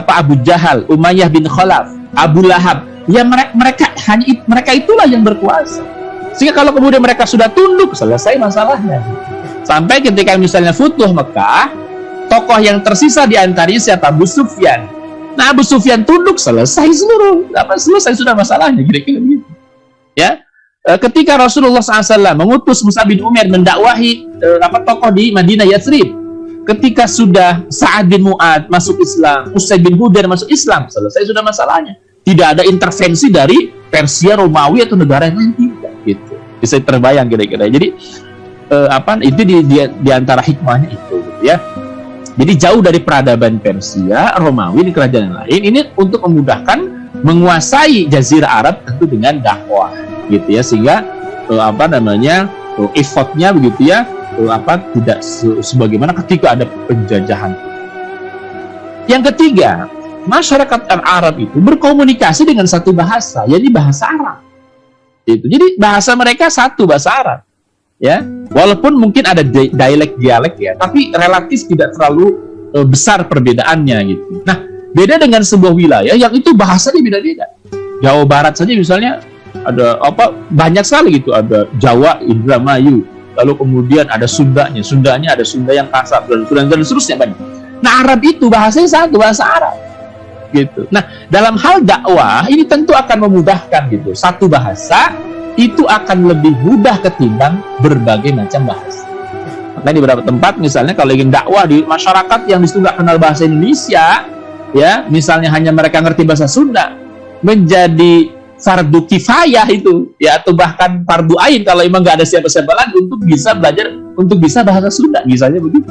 Abu Jahal, Umayyah bin Khalaf, Abu Lahab, ya mereka itulah yang berkuasa. Sehingga kalau kemudian mereka sudah tunduk, selesai masalahnya. Sampai ketika misalnya Futuh Mekah, tokoh yang tersisa di antaranya siapa? Abu Sufyan. Nah, Abu Sufyan tunduk, selesai selesai sudah masalahnya, kira-kira begitu. Ya, ketika Rasulullah SAW mengutus Mus'ab bin Umair mendakwahi tokoh di Madinah Yathrib, ketika sudah Sa'ad bin Mu'ad masuk Islam, Usaid bin Hudair masuk Islam, selesai sudah masalahnya. Tidak ada intervensi dari Persia, Romawi atau negara yang lain, tidak gitu. Bisa terbayang kira-kira. Jadi itu di antara hikmahnya itu gitu ya. Jadi jauh dari peradaban Persia, Romawi di kerajaan lain, ini untuk memudahkan menguasai Jazirah Arab tentu dengan dakwah gitu ya, sehingga effortnya begitu ya, tidak sebagaimana ketika ada penjajahan. Yang ketiga, masyarakat Arab itu berkomunikasi dengan satu bahasa, yakni bahasa Arab. Jadi bahasa mereka satu, bahasa Arab. Ya, walaupun mungkin ada dialek ya, tapi relatif tidak terlalu besar perbedaannya gitu. Nah, beda dengan sebuah wilayah yang itu bahasanya beda-beda. Jawa Barat saja misalnya ada banyak sekali gitu, ada Jawa, Indramayu, lalu kemudian ada Sundanya ada Sunda yang kasar dan seterusnya banyak. Nah, Arab itu bahasanya satu, bahasa Arab gitu. Nah, dalam hal dakwah ini tentu akan memudahkan gitu. Satu bahasa itu akan lebih mudah ketimbang berbagai macam bahasa. Maka di beberapa tempat misalnya kalau ingin dakwah di masyarakat yang disitu nggak kenal bahasa Indonesia, ya misalnya hanya mereka ngerti bahasa Sunda, menjadi fardu kifayah itu, ya, atau bahkan fardu ain kalau memang nggak ada siapa-siapa lagi untuk bisa belajar, untuk bisa bahasa Sunda, misalnya begitu.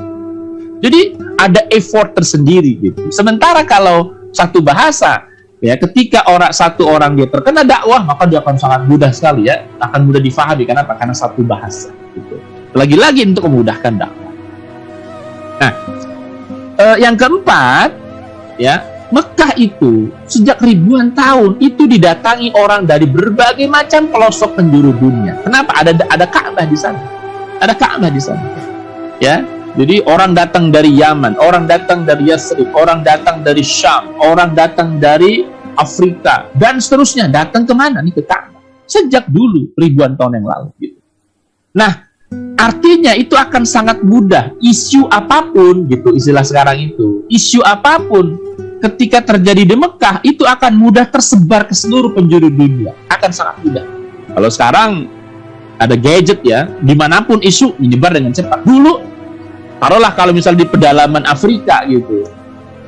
Jadi ada effort tersendiri gitu. Sementara kalau satu bahasa, ya, ketika satu orang dia terkena dakwah, maka dia akan sangat mudah sekali, ya, akan mudah difahami. Kenapa? Karena satu bahasa gitu. Lagi-lagi untuk memudahkan dakwah. Nah, yang keempat, ya, Mekah itu sejak ribuan tahun itu didatangi orang dari berbagai macam pelosok penjuru dunia. Kenapa? Ada Ka'bah di sana. Ada Ka'bah di sana. Ya, jadi orang datang dari Yaman, orang datang dari Yathrib, orang datang dari Syam, orang datang dari Afrika dan seterusnya, datang kemana nih? Ke Ka'bah. Sejak dulu ribuan tahun yang lalu gitu. Nah, artinya itu akan sangat mudah, isu apapun gitu, istilah sekarang itu, isu apapun ketika terjadi di Mekah itu akan mudah tersebar ke seluruh penjuru dunia, akan sangat mudah. Kalau sekarang ada gadget, ya, dimanapun isu menyebar dengan cepat. Dulu taruhlah kalau misalnya di pedalaman Afrika gitu,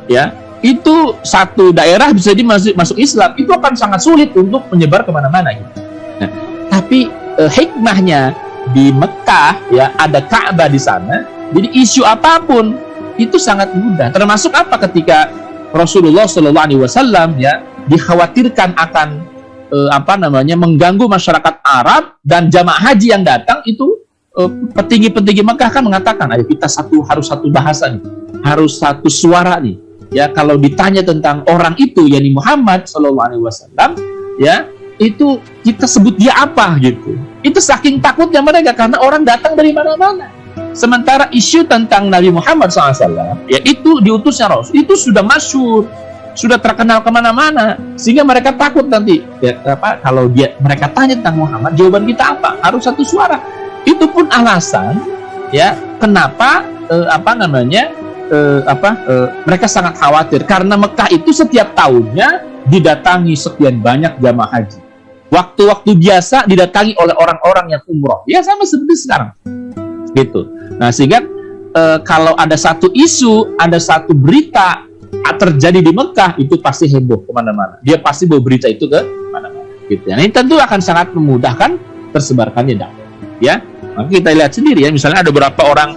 ya, itu satu daerah bisa masuk Islam, itu akan sangat sulit untuk menyebar kemana-mana gitu. Nah, tapi hikmahnya di Mekah, ya, ada Ka'bah di sana, jadi isu apapun itu sangat mudah. Termasuk ketika Rasulullah SAW, ya, dikhawatirkan akan mengganggu masyarakat Arab dan jamaah haji yang datang itu, petinggi-petinggi Mekah kan mengatakan, ayo kita harus satu bahasa nih, harus satu suara nih. Ya, kalau ditanya tentang orang itu, yakni Muhammad SAW, ya, itu kita sebut dia apa gitu. Itu saking takutnya mereka karena orang datang dari mana-mana. Sementara isu tentang Nabi Muhammad SAW, ya, itu diutusnya Rasul, itu sudah masyhur, sudah terkenal kemana-mana, sehingga mereka takut nanti, ya, kalau mereka tanya tentang Muhammad, jawaban kita apa? Harus satu suara. Itu pun alasan, ya, kenapa mereka sangat khawatir karena Mekah itu setiap tahunnya didatangi sekian banyak jamaah haji. Waktu-waktu biasa didatangi oleh orang-orang yang umroh, ya, sama seperti sekarang gitu. Nah, sehingga kalau ada satu isu, ada satu berita terjadi di Mekah, itu pasti heboh kemana-mana. Dia pasti bawa berita itu ke mana-mana gitu. Nah, ini tentu akan sangat memudahkan tersebarkannya dakwah, ya. Maka kita lihat sendiri, ya, misalnya ada beberapa orang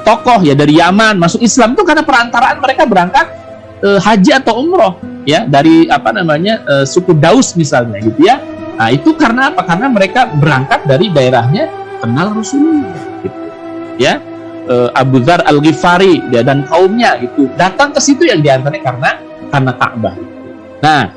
tokoh, ya, dari Yaman masuk Islam itu karena perantaraan mereka berangkat haji atau umroh, ya, dari suku Daus misalnya gitu, ya. Nah, itu karena apa? Karena mereka berangkat dari daerahnya kenal Rasulullah gitu, ya. Abu Dzar Al-Ghifari, ya, dan kaumnya itu datang ke situ yang diantaranya karena Ka'bah gitu. Nah,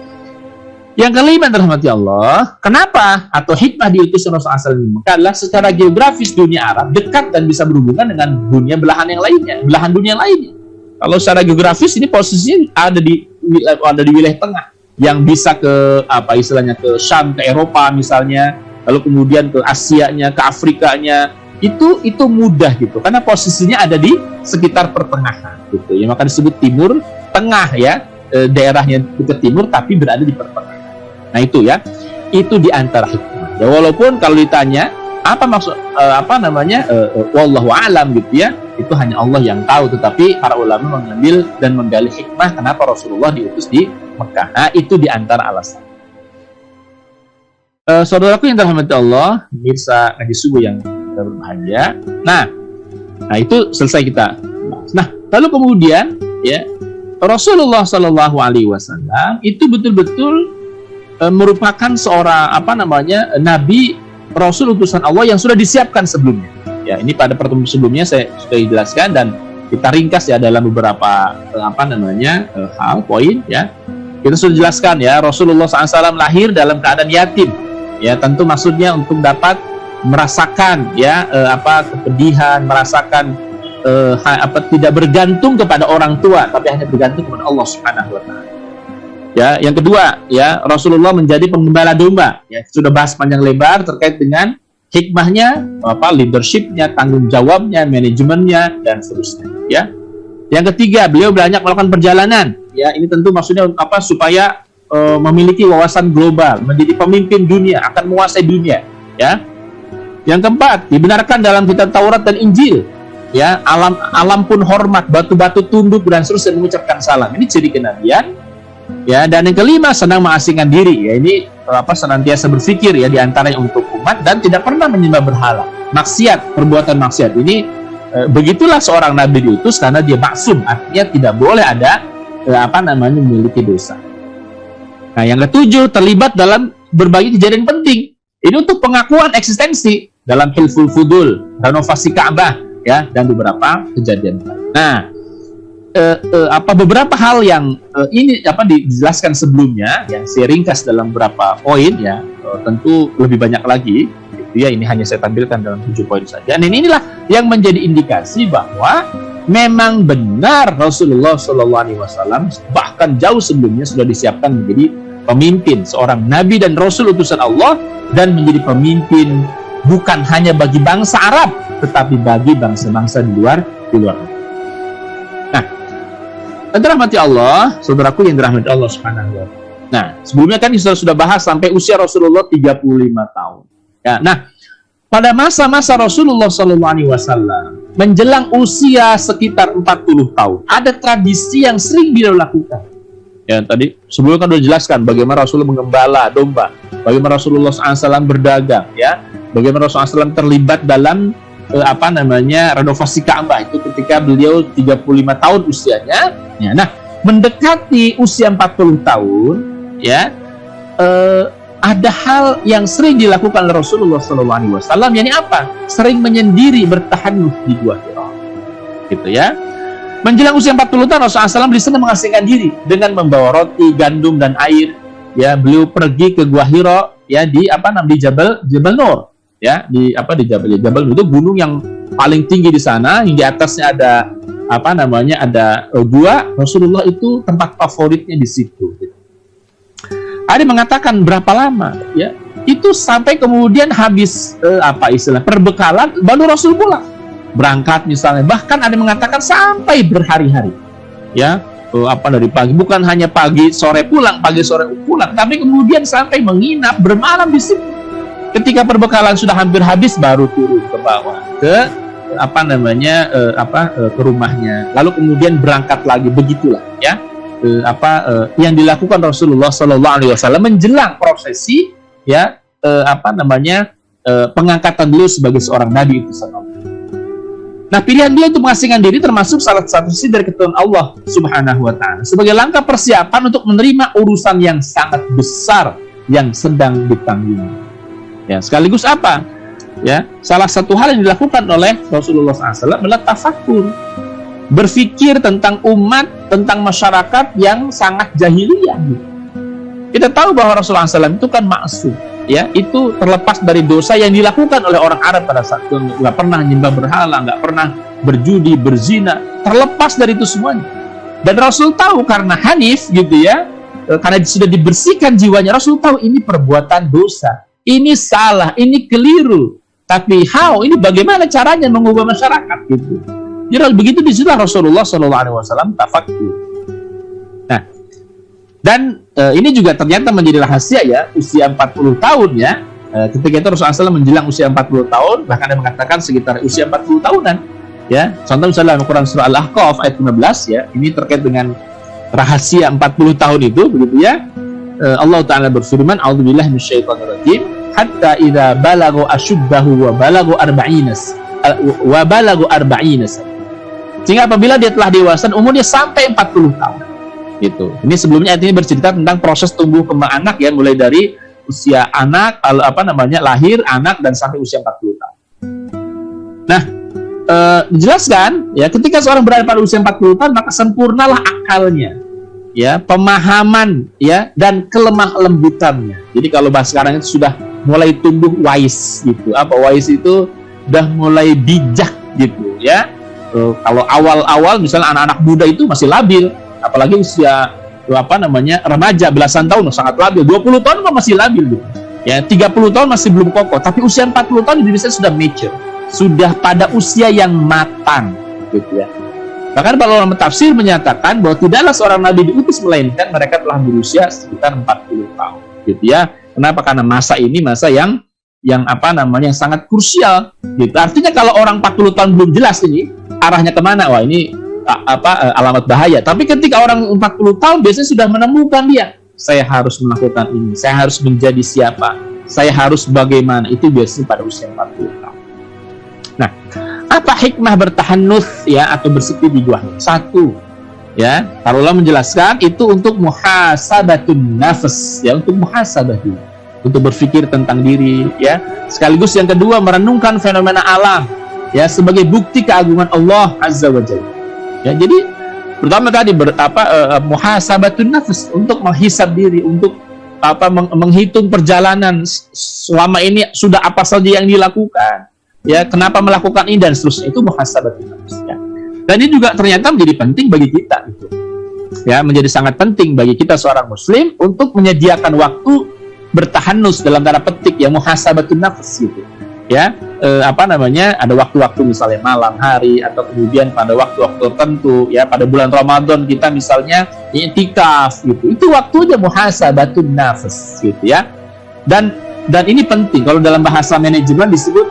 yang kelima, dirahmati Allah, kenapa atau hikmah diutus Rasulullah SAW adalah secara geografis dunia Arab dekat dan bisa berhubungan dengan belahan dunia lainnya. Kalau secara geografis ini posisinya ada di wilayah tengah yang bisa ke ke Syam, ke Eropa misalnya, lalu kemudian ke Asianya, ke Afrikanya, itu mudah gitu karena posisinya ada di sekitar pertengahan gitu, ya, maka disebut timur tengah, ya, daerahnya dekat timur tapi berada di pertengahan. Nah, itu, ya, itu diantara hikmah, ya, walaupun kalau ditanya apa maksud wallahu a'lam gitu, ya, itu hanya Allah yang tahu, tetapi para ulama mengambil dan menggali hikmah kenapa Rasulullah diutus di Mekah. Nah, itu diantara alasan. Saudaraku yang dirahmati Allah, pemirsa ngaji subuh yang berbahagia. Nah, itu selesai kita. Nah, lalu kemudian, ya, Rasulullah SAW itu betul-betul merupakan seorang nabi, rasul utusan Allah yang sudah disiapkan sebelumnya. Ya, ini pada pertemuan sebelumnya saya sudah jelaskan, dan kita ringkas ya dalam beberapa hal poin ya. Kita sudah jelaskan ya, Rasulullah SAW lahir dalam keadaan yatim. Ya, tentu maksudnya untuk dapat merasakan ya kepedihan, merasakan tidak bergantung kepada orang tua, tapi hanya bergantung kepada Allah Subhanahu wa taala. Ya, yang kedua ya, Rasulullah menjadi penggembala domba. Ya, sudah bahas panjang lebar terkait dengan hikmahnya, leadershipnya, tanggung jawabnya, manajemennya dan seterusnya. Ya. Yang ketiga, beliau banyak melakukan perjalanan. Ya, ini tentu maksudnya supaya memiliki wawasan global, menjadi pemimpin dunia, akan menguasai dunia. Ya. Yang keempat, dibenarkan dalam kitab Taurat dan Injil. Ya, alam pun hormat, batu-batu tunduk dan seterusnya mengucapkan salam. Ini ciri kenabian. Ya, dan yang kelima, senang mengasingkan diri. Ya, ini senantiasa berpikir ya di antaranya untuk umat dan tidak pernah menyembah berhala. Maksiat, perbuatan maksiat. Ini begitulah seorang nabi diutus karena dia maksum, artinya tidak boleh ada memiliki dosa. Nah, yang ketujuh, terlibat dalam berbagai kejadian penting. Ini untuk pengakuan eksistensi dalam Hilful Fudul, renovasi Ka'bah ya, dan beberapa kejadian lain. Nah, beberapa hal yang ini dijelaskan sebelumnya yang saya ringkas dalam beberapa poin ya, tentu lebih banyak lagi gitu ya, ini hanya saya tampilkan dalam 7 poin saja. Dan inilah yang menjadi indikasi bahwa memang benar Rasulullah SAW bahkan jauh sebelumnya sudah disiapkan menjadi pemimpin, seorang nabi dan rasul utusan Allah, dan menjadi pemimpin bukan hanya bagi bangsa Arab tetapi bagi bangsa-bangsa di luar negeri. Dirahmati Allah, saudaraku yang dirahmati Allah Subhanahu wa taala. Nah, sebelumnya kan kita sudah bahas sampai usia Rasulullah 35 tahun. Ya, nah, pada masa-masa Rasulullah SAW menjelang usia sekitar 40 tahun, ada tradisi yang sering beliau lakukan. Ya, tadi sebelumnya kan sudah dijelaskan bagaimana Rasulullah menggembala domba, bagaimana Rasulullah SAW berdagang, ya, bagaimana Rasulullah SAW terlibat dalam renovasi Ka'bah itu ketika beliau 35 tahun usianya. Ya, nah, mendekati usia 40 tahun, ya, ada hal yang sering dilakukan oleh Rasulullah SAW, yakni apa? Sering menyendiri, bertahannuh di Gua Hira, gitu ya. Menjelang usia 40 tahun, Rasulullah SAW disana mengasingkan diri dengan membawa roti, gandum dan air. Ya, beliau pergi ke Gua Hira, ya, di Jabal Nur. Ya, di Jabal itu gunung yang paling tinggi di sana, yang di atasnya ada ada gua. Rasulullah itu tempat favoritnya di situ. Ada yang mengatakan berapa lama, ya, itu sampai kemudian habis perbekalan baru Rasul pulang berangkat misalnya, bahkan ada yang mengatakan sampai berhari-hari, ya, dari pagi, bukan hanya pagi sore pulang, tapi kemudian sampai menginap bermalam di situ. Ketika perbekalan sudah hampir habis baru turun ke bawah ke ke rumahnya, lalu kemudian berangkat lagi. Begitulah ya yang dilakukan Rasulullah SAW menjelang prosesi ya pengangkatan beliau sebagai seorang nabi utusan Allah. Nah, pilihan dia untuk mengasingkan diri termasuk salah satu sisi dari ketentuan Allah Subhanahu wa taala sebagai langkah persiapan untuk menerima urusan yang sangat besar yang sedang ditanggung. Ya, sekaligus apa? Ya, salah satu hal yang dilakukan oleh Rasulullah SAW adalah tafakur, berpikir tentang umat, tentang masyarakat yang sangat jahiliyah. Kita tahu bahwa Rasulullah SAW itu kan maksum, ya, itu terlepas dari dosa yang dilakukan oleh orang Arab pada saat itu, nggak pernah nyembah berhala, nggak pernah berjudi, berzina, terlepas dari itu semuanya. Dan Rasul tahu karena Hanif, gitu ya, karena sudah dibersihkan jiwanya, Rasul tahu ini perbuatan dosa. Ini salah, ini keliru. Tapi ini bagaimana caranya mengubah masyarakat gitu. Jadi begitu disitulah Rasulullah SAW tafakkur. Nah, dan ini juga ternyata menjadi rahasia ya, usia 40 tahun ya. Ketika itu Rasulullah SAW menjelang usia 40 tahun, bahkan dia mengatakan sekitar usia 40 tahunan. Ya, contoh misalnya Al-Quran surah Al-Ahqaf ayat 15 ya, ini terkait dengan rahasia 40 tahun itu, begitu ya. Allah Ta'ala berfirman, A'udzubillahi minasyaitonirrajim, hatta idza balagu asyuddahu wa balagu arba'ina sehingga apabila dia telah dewasa umurnya sampai 40 tahun. Gitu. Ini sebelumnya ayat ini bercerita tentang proses tumbuh kembang anak ya, mulai dari usia anak lahir anak dan sampai usia 40 tahun. Nah, dijelaskan ya, ketika seorang berada pada usia 40 tahun maka sempurnalah akalnya, ya, pemahaman, ya, dan kelemah lembutannya. Jadi kalau bahasa sekarang itu sudah mulai tumbuh wise gitu. Apa wise itu? Udah mulai bijak gitu, ya. Kalau awal-awal misalnya anak-anak muda itu masih labil, apalagi usia remaja belasan tahun sangat labil. 20 tahun masih labil gitu. Ya, 30 tahun masih belum kokoh, tapi usia 40 tahun Indonesia sudah mature, sudah pada usia yang matang gitu ya. Bahkan para ulama tafsir menyatakan bahwa tidaklah seorang nabi diutus melainkan mereka telah berusia sekitar 40 tahun gitu ya. Kenapa? Karena masa ini masa yang sangat krusial gitu. Artinya kalau orang 40 tahun belum jelas ini arahnya kemana, wah ini alamat bahaya. Tapi ketika orang 40 tahun biasanya sudah menemukan dia, saya harus melakukan ini, saya harus menjadi siapa, saya harus bagaimana, itu biasanya pada usia 40 tahun. Nah, apa hikmah bertahannuts ya atau bersepi di gua? Satu, ya, para ulama menjelaskan itu untuk muhasabatun nafs, ya, untuk muhasabah, untuk berpikir tentang diri, ya. Sekaligus yang kedua merenungkan fenomena alam, ya, sebagai bukti keagungan Allah Azza wa Jalla. Ya, jadi pertama tadi muhasabatun nafs, untuk menghisab diri, untuk menghitung perjalanan selama ini sudah apa saja yang dilakukan, ya, kenapa melakukan ini dan seterusnya, itu muhasabatun nafs, ya. Dan ini juga ternyata menjadi penting bagi kita gitu. Ya, menjadi sangat penting bagi kita seorang muslim untuk menyediakan waktu bertahanus dalam tanda petik, ya, muhasabatun nafs gitu. Ya, ada waktu-waktu misalnya malam hari atau kemudian pada waktu-waktu tertentu, ya, pada bulan Ramadan kita misalnya i'tikaf gitu. Itu waktunya muhasabatun nafs gitu ya. Dan ini penting kalau dalam bahasa manajemen disebut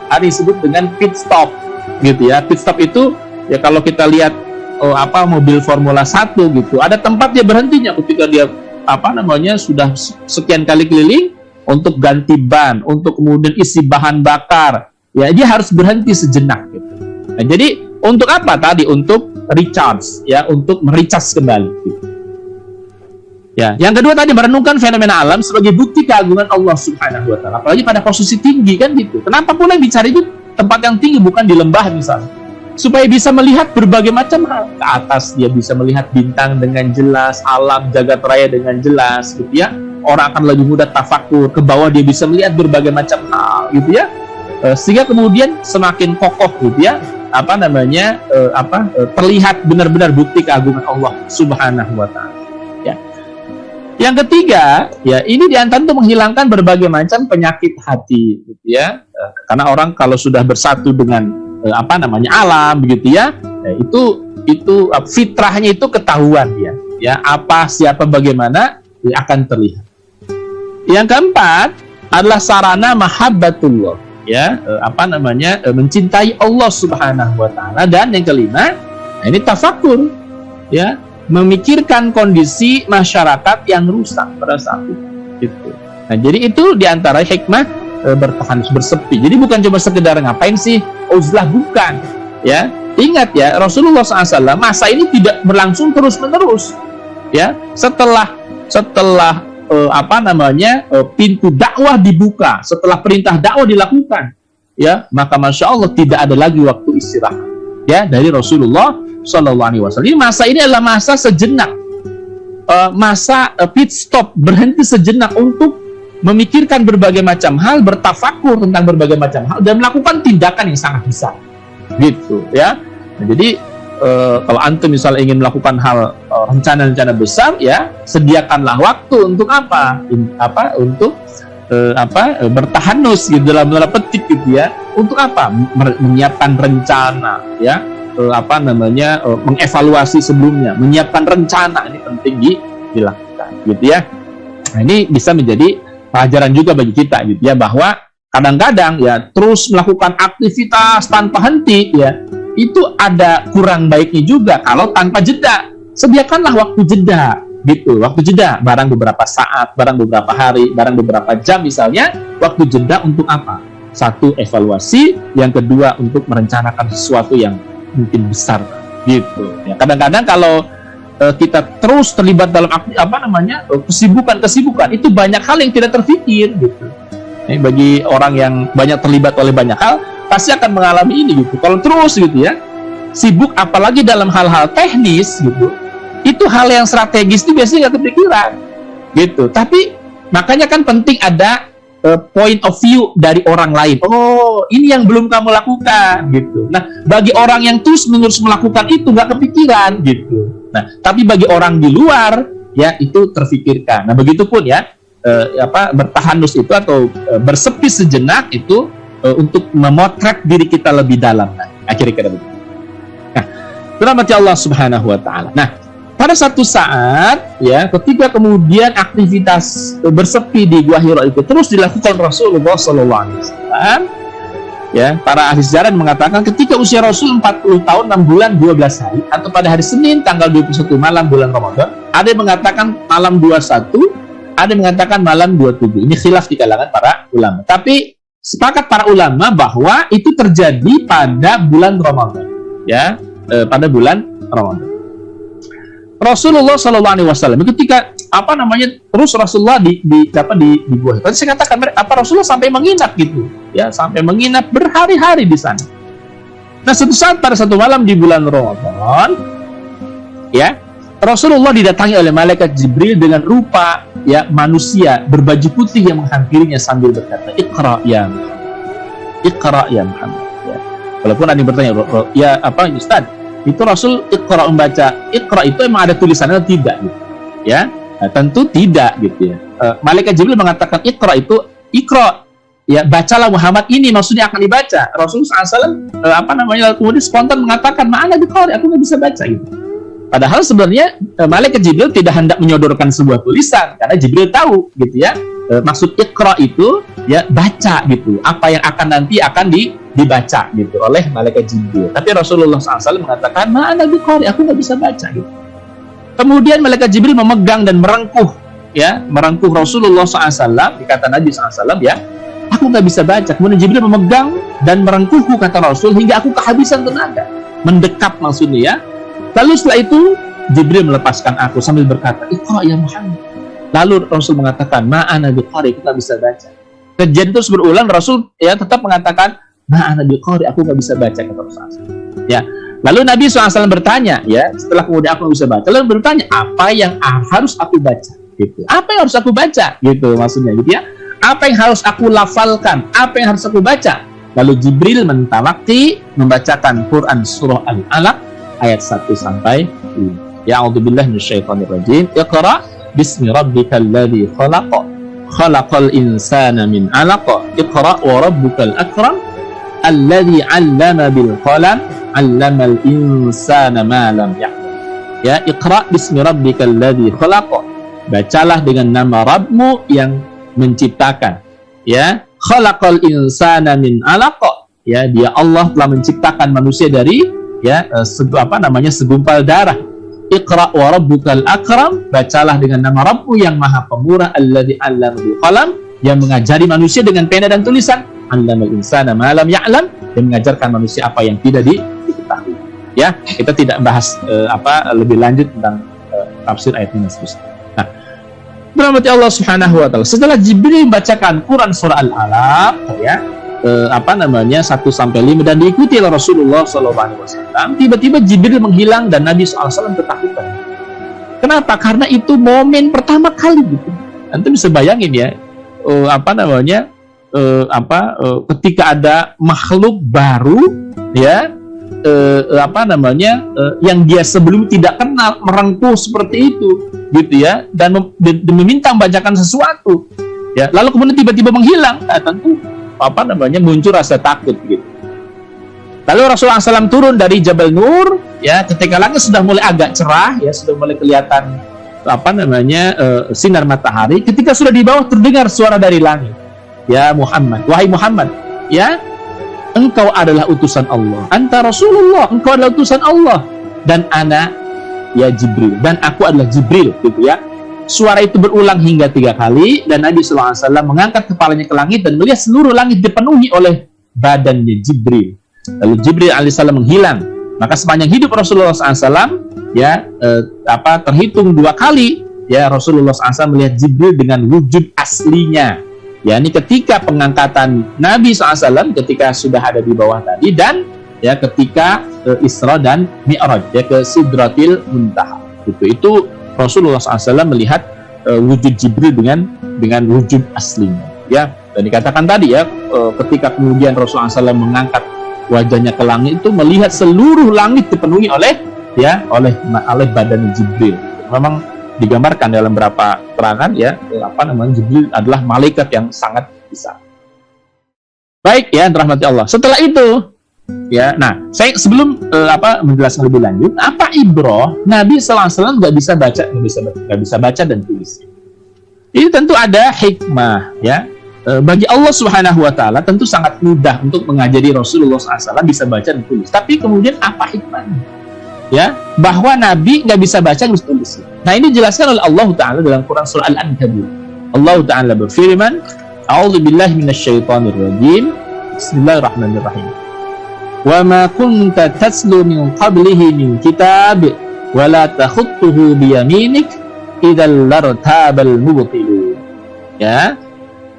dengan pit stop gitu ya. Pit stop itu ya kalau kita lihat mobil Formula 1 gitu, ada tempat dia berhentinya ketika dia sudah sekian kali keliling untuk ganti ban, untuk kemudian isi bahan bakar, ya, dia harus berhenti sejenak gitu. Nah, jadi untuk apa tadi? Untuk recharge, ya, untuk mericas kembali gitu. Ya, yang kedua tadi merenungkan fenomena alam sebagai bukti keagungan Allah Subhanahu wa taala, apalagi pada posisi tinggi kan gitu. Kenapa pula dicari itu tempat yang tinggi, bukan di lembah misalnya? Supaya bisa melihat berbagai macam hal. Ke atas dia bisa melihat bintang dengan jelas, alam jagat raya dengan jelas gitu ya. Orang akan lebih mudah tafakur. Ke bawah dia bisa melihat berbagai macam hal gitu ya, sehingga kemudian semakin kokoh gitu ya, terlihat benar-benar bukti keagungan Allah Subhanahu wa taala, ya. Yang ketiga, ya, ini diantara untuk menghilangkan berbagai macam penyakit hati gitu ya. Karena orang kalau sudah bersatu dengan alam begitu ya, itu fitrahnya itu ketahuan ya, apa siapa bagaimana akan terlihat. Yang keempat adalah sarana mahabbatullah, ya, mencintai Allah Subhanahu wa taala. Dan yang kelima, ini tafakur, ya, memikirkan kondisi masyarakat yang rusak pada saat itu. Nah, jadi itu diantara hikmah bertahan bersepi. Jadi bukan cuma sekedar ngapain sih uzlah, bukan, ya. Ingat ya, Rasulullah SAW masa ini tidak berlangsung terus-menerus, ya. Setelah pintu dakwah dibuka, setelah perintah dakwah dilakukan, ya, maka masya Allah tidak ada lagi waktu istirahat, ya, dari Rasulullah SAW. Jadi masa ini adalah masa sejenak, masa pit stop, berhenti sejenak untuk memikirkan berbagai macam hal, bertafakur tentang berbagai macam hal, dan melakukan tindakan yang sangat besar, gitu, ya. Nah, jadi kalau antum misalnya ingin melakukan hal rencana-rencana besar, ya, sediakanlah waktu untuk untuk bertahanus gitu, dalam tanda petik gitu ya. Untuk apa? Menyiapkan rencana, ya, mengevaluasi sebelumnya, menyiapkan rencana, ini penting dilakukan gitu ya. Nah, ini bisa menjadi pelajaran juga bagi kita gitu ya, bahwa kadang-kadang ya terus melakukan aktivitas tanpa henti, ya, itu ada kurang baiknya juga kalau tanpa jeda. Sediakanlah waktu jeda gitu, waktu jeda barang beberapa saat, barang beberapa hari, barang beberapa jam misalnya, waktu jeda untuk apa? Satu, evaluasi, yang kedua untuk merencanakan sesuatu yang mungkin besar gitu ya. Kadang-kadang kalau kita terus terlibat dalam kesibukan itu banyak hal yang tidak terpikir gitu. Bagi orang yang banyak terlibat oleh banyak hal, pasti akan mengalami ini gitu. Kalau terus gitu ya, sibuk apalagi dalam hal-hal teknis gitu, itu hal yang strategis itu biasanya nggak kepikiran gitu. Tapi makanya kan penting ada point of view dari orang lain. Oh, ini yang belum kamu lakukan gitu. Nah, bagi orang yang terus-menerus melakukan itu nggak kepikiran gitu. Nah, tapi bagi orang di luar ya itu terfikirkan. Nah, begitupun ya bertahanus itu atau bersepi sejenak itu untuk memotret diri kita lebih dalam. Nah, kira-kira begitu. Nah, rahmati Allah Subhanahu wa taala. Nah, pada satu saat ya ketika kemudian aktivitas bersepi di Gua Hira itu terus dilakukan Rasulullah sallallahu alaihi wasallam, ya, para ahli sejarah mengatakan ketika usia Rasul 40 tahun 6 bulan 12 hari atau pada hari Senin tanggal 21 malam bulan Ramadan, ada yang mengatakan malam 21, ada yang mengatakan malam 27. Ini khilaf di kalangan para ulama. Tapi sepakat para ulama bahwa itu terjadi pada bulan Ramadan, ya, pada bulan Ramadan. Rasulullah Shallallahu Alaihi Wasallam ketika terus Rasulullah di Gua Hira. Tadi saya katakan Rasulullah sampai menginap gitu, ya, sampai menginap berhari-hari di sana. Nah, suatu saat pada satu malam di bulan Ramadan, ya, Rasulullah didatangi oleh malaikat Jibril dengan rupa ya manusia berbaju putih yang menghampirinya sambil berkata, "Iqra ya Muhammad." Iqra ya Muhammad. Ya. Walaupun ada yang bertanya, ya apa Ustaz? Itu Rasul Iqra membaca. Iqra itu emang ada tulisannya atau tidak gitu. Ya. Nah, tentu tidak gitu ya. Malaikat Jibril mengatakan Iqra itu Iqra. Ya, bacalah Muhammad, ini maksudnya akan dibaca. Rasulullah SAW kemudian spontan mengatakan, "Ma'ana biqari, aku nggak bisa baca gitu." Padahal sebenarnya malaikat Jibril tidak hendak menyodorkan sebuah tulisan karena Jibril tahu gitu ya. Maksud Iqra itu ya baca gitu. Apa yang nanti akan dibaca gitu oleh malaikat Jibril. Tapi Rasulullah SAW mengatakan, "Ma'ana biqari, aku nggak bisa baca gitu." Kemudian malaikat Jibril memegang dan merengkuh Rasulullah SAW. Dikata Nabi SAW ya, "Aku nggak bisa baca." Kemudian Jibril memegang dan merengkuhku, kata Rasul, hingga aku kehabisan tenaga. Mendekap maksudnya ya. Lalu setelah itu Jibril melepaskan aku sambil berkata, "Iqra ya Muhammad." Lalu Rasul mengatakan, "Ma'ana biqari, aku nggak bisa baca." Kejadian terus berulang, Rasul ya tetap mengatakan, "Ma'ana biqari, aku nggak bisa baca," kata Rasul. Ya. Lalu Nabi SAW bertanya, ya, setelah kemudian aku bisa baca, lalu bertanya, apa yang harus aku baca? Gitu. Apa yang harus aku baca? Gitu maksudnya, gitu ya. Apa yang harus aku lafalkan? Apa yang harus aku baca? Lalu Jibril mentawakti membacakan Quran surah Al-Alaq ayat 1 sampai 5. Ya, a'udzubillahi minasyaitonir rajim. Iqra bismi rabbikal ladzi khalaq. Khalaqal insana min 'alaq. Iqra wa rabbukal akram. Alladzi 'allama bil qalam. 'Allamal insana ma lam ya'lam. Ya, Iqra bismi rabbikal ladzi khalaq. Bacalah dengan nama Rabbmu yang menciptakan. Ya, khalaqal insana min 'alaq. Ya, dia Allah telah menciptakan manusia dari segumpal darah. Iqra wa rabbukal akram, bacalah dengan nama Rabbmu yang maha pemurah, alladzi 'allama bil qalam, yang mengajari manusia dengan pena dan tulisan, 'allamal insana ma lam ya'lam, yang mengajarkan manusia apa yang tidak diketahui. Ya, kita tidak bahas lebih lanjut tentang tafsir ayat ini seterusnya. Nah, berahmati Allah Subhanahu wa taala, setelah Jibril membacakan Quran surah Al-Alaq ya, 1 sampai 5 dan diikuti oleh Rasulullah SAW. Tiba-tiba Jibril menghilang dan Nabi SAW ketakutan. Kenapa? Karena itu momen pertama kali gitu. Anda bisa bayangin ya, ketika ada makhluk baru ya, yang dia sebelum tidak kenal merengkuh seperti itu gitu ya, dan meminta membacakan sesuatu ya, lalu kemudian tiba-tiba menghilang. Nah, tentu muncul rasa takut gitu. Lalu Rasulullah SAW turun dari Jabal Nur ya, ketika langit sudah mulai agak cerah ya, sudah mulai kelihatan sinar matahari. Ketika sudah di bawah terdengar suara dari langit, "Ya Muhammad, wahai Muhammad, ya, engkau adalah utusan Allah. Anta Rasulullah, engkau adalah utusan Allah, dan ana ya Jibril, dan aku adalah Jibril," gitu ya. Suara itu berulang hingga 3 kali dan Nabi SAW mengangkat kepalanya ke langit dan melihat seluruh langit dipenuhi oleh badannya Jibril. Lalu Jibril alaihissalam menghilang. Maka sepanjang hidup Rasulullah SAW ya terhitung 2 kali ya Rasulullah SAW melihat Jibril dengan wujud aslinya Ya, ini ketika pengangkatan Nabi SAW ketika sudah ada di bawah tadi, dan ya ketika Isra dan Mi'raj ya ke Sidratil Muntaha. Itu Rasulullah SAW melihat wujud Jibril dengan wujud aslinya. Ya, dan dikatakan tadi ya, ketika kemudian Rasulullah SAW mengangkat wajahnya ke langit, itu melihat seluruh langit dipenuhi oleh badan Jibril. Memang digambarkan dalam beberapa keterangan ya, Jibril adalah malaikat yang sangat besar. Baik ya, rahmati Allah. Setelah itu ya, nah saya sebelum menjelaskan lebih lanjut, apa ibrah Nabi SAW nggak bisa baca dan tulis. Ini tentu ada hikmah ya. Bagi Allah Subhanahu Wa Taala tentu sangat mudah untuk mengajari Rasulullah SAW bisa baca dan tulis. Tapi kemudian apa hikmahnya? Ya, bahwa Nabi nggak bisa baca dan tulis. Nah, ini dijelaskan oleh Allah Taala dalam Quran surah Al-Ankabut. Allah Taala berfirman, "A'udzubillahi minasyaitonirrajim. Bismillahirrahmanirrahim. Wa ma kunta tatlu min qablihi min kitab wa la takhutuhu bi yaminik idzal lartabal mubtilun." Ya.